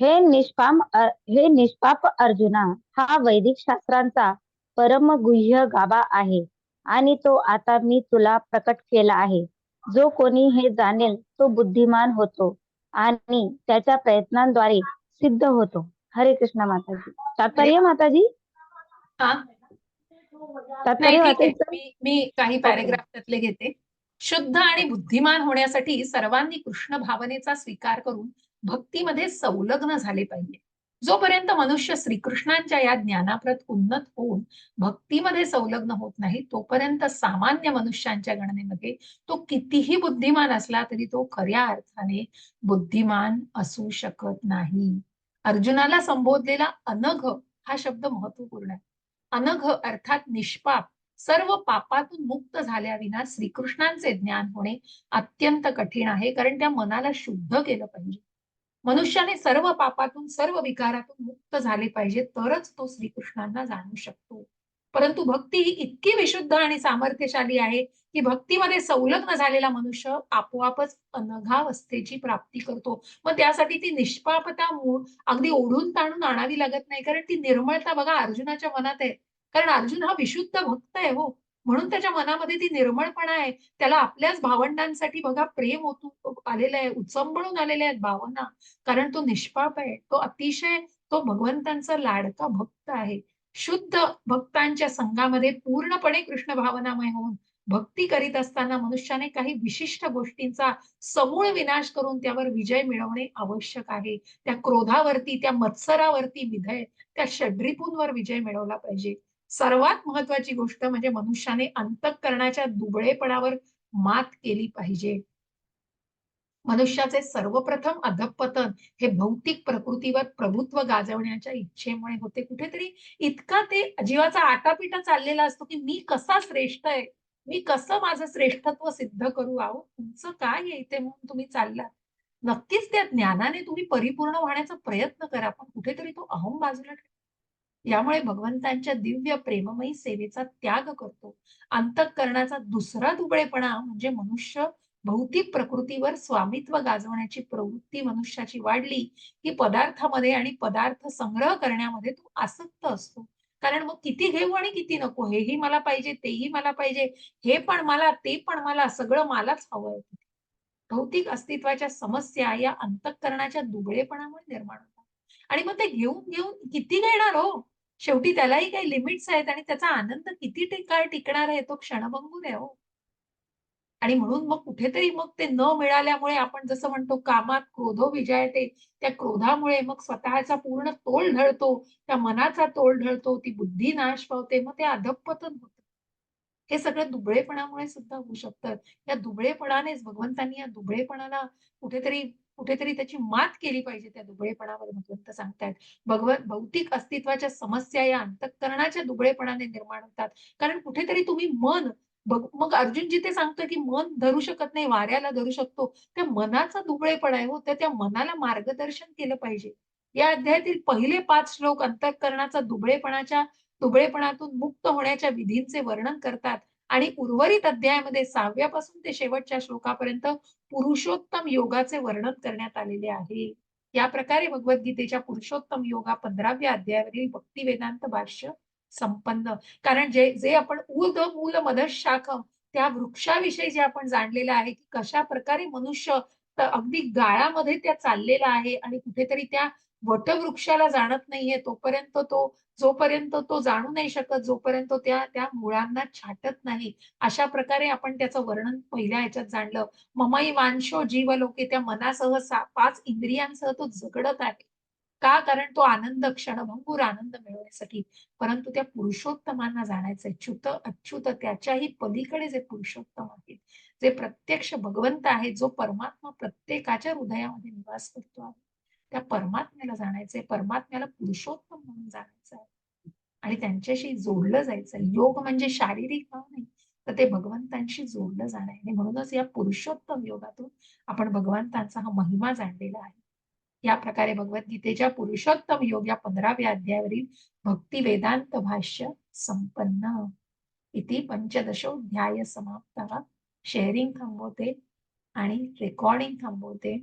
हे निष्पाप अर्जुना, हा वैदिक शास्त्रांचा परम गुह्य गाभा आहे आणि तो आता मी तुला प्रकट केला आहे. जो कोणी हे जाणेल तो बुद्धिमान होतो आणि त्याच्या प्रयत्नांद्वारे सिद्ध होतो. हरे कृष्ण माताजी. तात्पर्य माताजी, हा नाही, तात्पर्य ठीक आहे. वाचायचं. मी काही पॅरेग्राफ त्यातले घेते. शुद्ध आणि बुद्धिमान होण्यासाठी सर्वांनी कृष्ण भावनेचा स्वीकार करून भक्तीमध्ये संलग्न झाले पाहिजे. जोपर्यंत मनुष्य श्रीकृष्णांच्या या ज्ञानाप्रत उन्नत होऊन भक्तीमध्ये संलग्न होत नाही, तोपर्यंत सामान्य मनुष्यांच्या गणनेमध्ये तो कितीही बुद्धिमान असला तरी तो खऱ्या अर्थाने बुद्धिमान असू शकत नाही. अर्जुनाला संबोधलेला अनघ हा शब्द महत्वपूर्ण आहे. अनघ अर्थात निष्पाप, सर्व पापातून मुक्त झाल्याविना श्रीकृष्णांचे ज्ञान होणे अत्यंत कठीण आहे, कारण त्या मनाला शुद्ध केलं पाहिजे. मनुष्याने सर्व पापातून, सर्व विकारातून मुक्त झाले पाहिजे, तरच तो श्रीकृष्णांना जाणू शकतो. परंतु भक्ती ही इतकी विशुद्ध आणि सामर्थ्यशाली आहे की भक्तीमध्ये संलग्न झालेला मनुष्य आपोआपच अनघावस्थेची प्राप्ती करतो. मग त्यासाठी ती निष्पापता अगदी ओढून ताणून आणावी लागत नाही, कारण ती निर्मळता बघा अर्जुनाच्या मनात आहे. कारण अर्जुन हा विशुद्ध भक्त आहे हो, म्हणून त्याच्या मनामध्ये ती निर्मळपणा आहे. त्याला आपल्याच भावंडांसाठी बघा प्रेम ओतून आलेलं आहे, उचंबळून आलेल्या आहेत भावना, कारण तो निष्पाप आहे. तो अतिशय, तो भगवंतांचा लाडका भक्त आहे. शुद्ध भक्तांच्या संघामध्ये पूर्णपणे कृष्ण भावनामय होऊन भक्ती करीत असताना मनुष्याने काही विशिष्ट गोष्टींचा समूळ विनाश करून त्यावर विजय मिळवणे आवश्यक आहे. त्या क्रोधावरती, त्या मत्सरावरती विजय, त्या षड्रिपूंवर विजय मिळवला पाहिजे. सर्वात महत्वाची गोष्ट म्हणजे मनुष्याने अंतःकरणाच्या दुबळेपणावर मात केली पाहिजे. मनुष्याचे सर्वप्रथम अधःपतन हे भौतिक प्रकृतीवर प्रभुत्व गाजवण्याच्या इच्छेमुळे होते. कुठेतरी इतका ते जीवाचा आटापिटा चाललेला असतो की मी कसा श्रेष्ठ आहे, मी कसं माझं श्रेष्ठत्व सिद्ध करू. आहो, तुमचं काय आहे इथे म्हणून तुम्ही चाललात. नक्कीच त्या ज्ञानाने तुम्ही परिपूर्ण होण्याचा प्रयत्न करा, पण कुठेतरी तो अहम बाजूला ठेवा. यामुळे भगवंतांच्या दिव्य प्रेममयी सेवेचा त्याग करतो. अंतःकरणाचा दुसरा दुबळेपणा म्हणजे मनुष्य भौतिक प्रकृतीवर स्वामित्व गाजवण्याची प्रवृत्ती मनुष्याची वाढली की पदार्थामध्ये आणि पदार्थ संग्रह करण्यामध्ये तो आसक्त असतो. कारण मग किती घेऊ आणि किती नको, हेही मला पाहिजे, तेही मला पाहिजे, हे पण मला, ते पण मला, सगळं मलाच हवंय. भौतिक अस्तित्वाच्या समस्या या अंतःकरणाच्या दुबळेपणामुळे निर्माण होतात. आणि मग ते घेऊन घेऊन किती घेणार हो. शेवटी त्यालाही काही लिमिट्स आहेत आणि त्याचा आनंद किती काळ टिकणार आहे, तो क्षणभंगूर आहे हो. आणि म्हणून मग कुठेतरी मग ते न मिळाल्यामुळे आपण जसं म्हणतो कामात क्रोधो विजयते, त्या क्रोधामुळे मग स्वतःचा पूर्ण तोल ढळतो, त्या मनाचा तोल ढळतो, ती बुद्धी नाश पावते, मग ते अधःपतन होतं. हे सगळं दुबळेपणामुळे सुद्धा होऊ शकतं. या दुबळेपणानेच भगवंतांनी या दुबळेपणाला कुठेतरी कुठेतरी त्याची मात केली पाहिजे. त्या दुबळेपणावर भगवंत सांगतायत. भौतिक अस्तित्वाच्या समस्या या अंतःकरणाच्या दुबळेपणाने निर्माण होतात. कारण कुठेतरी तुम्ही मन, मग अर्जुन जिथे सांगतोय की मन धरू शकत नाही, वाऱ्याला धरू शकतो. त्या मनाचा दुबळेपणा आहे हो, तर त्या मनाला मार्गदर्शन केलं पाहिजे. या अध्यायातील पहिले 5 श्लोक अंतःकरणाचा दुबळेपणातून मुक्त होण्याच्या विधींचे वर्णन करतात आणि उर्वरित अध्यायामध्ये 6व्या पासून ते शेवटच्या श्लोकापर्यंत पुरुषोत्तम योगाचे वर्णन करण्यात आलेले आहे. या प्रकारे भगवद्गीतेच्या पुरुषोत्तम योगा 15व्या अध्यायावरील भक्ती वेदांत भाष्य संपन्न. कारण जे जे आपण ऊर्ध्व मूल मधः शाखम, त्या वृक्षाविषयी जे आपण जाणलेलं आहे की कशा प्रकारे मनुष्य अगदी गाळामध्ये त्या चाललेला आहे आणि कुठेतरी त्या वटवृक्षाला जाणत नाहीये तोपर्यंत जोपर्यंत तो जाणू नाही शकत, जोपर्यंत त्या त्या मुळांना छाटत नाही, अशा प्रकारे आपण त्याचं वर्णन पहिल्या ह्याच्यात जाणलं. ममई वांशो जीवलोके, त्या मनासह 5 इंद्रियांसह तो झगडत आहे. का? कारण तो आनंद, क्षणभंगूर आनंद मिळवण्यासाठी. परंतु त्या पुरुषोत्तमांना जाणायचंय. च्युत अच्युत त्याच्याही पलीकडे जे पुरुषोत्तम आहेत, जे प्रत्यक्ष भगवंत आहे, जो परमात्मा प्रत्येकाच्या हृदयामध्ये निवास करतो आहे, त्या परमात्म्याला जाणायचंय, परमात्म्याला पुरुषोत्तम म्हणून जाणायचं आहे आणि त्यांच्याशी जोडलं जायचंय. योग म्हणजे शारीरिक भाव नाही, तर ते भगवंतांशी जोडलं जाणं आहे. आणि म्हणूनच या पुरुषोत्तम योगातून आपण भगवंतांचा हा महिमा जाणलेला आहे. या प्रकारे भगवद्गीतेच्या पुरुषोत्तम योग या 15व्या अध्यायावरील भक्ती वेदांत भाष्य संपन्न. इति 15ोऽध्याय समाप्तः. शेअरिंग थांबवते आणि रेकॉर्डिंग थांबवते.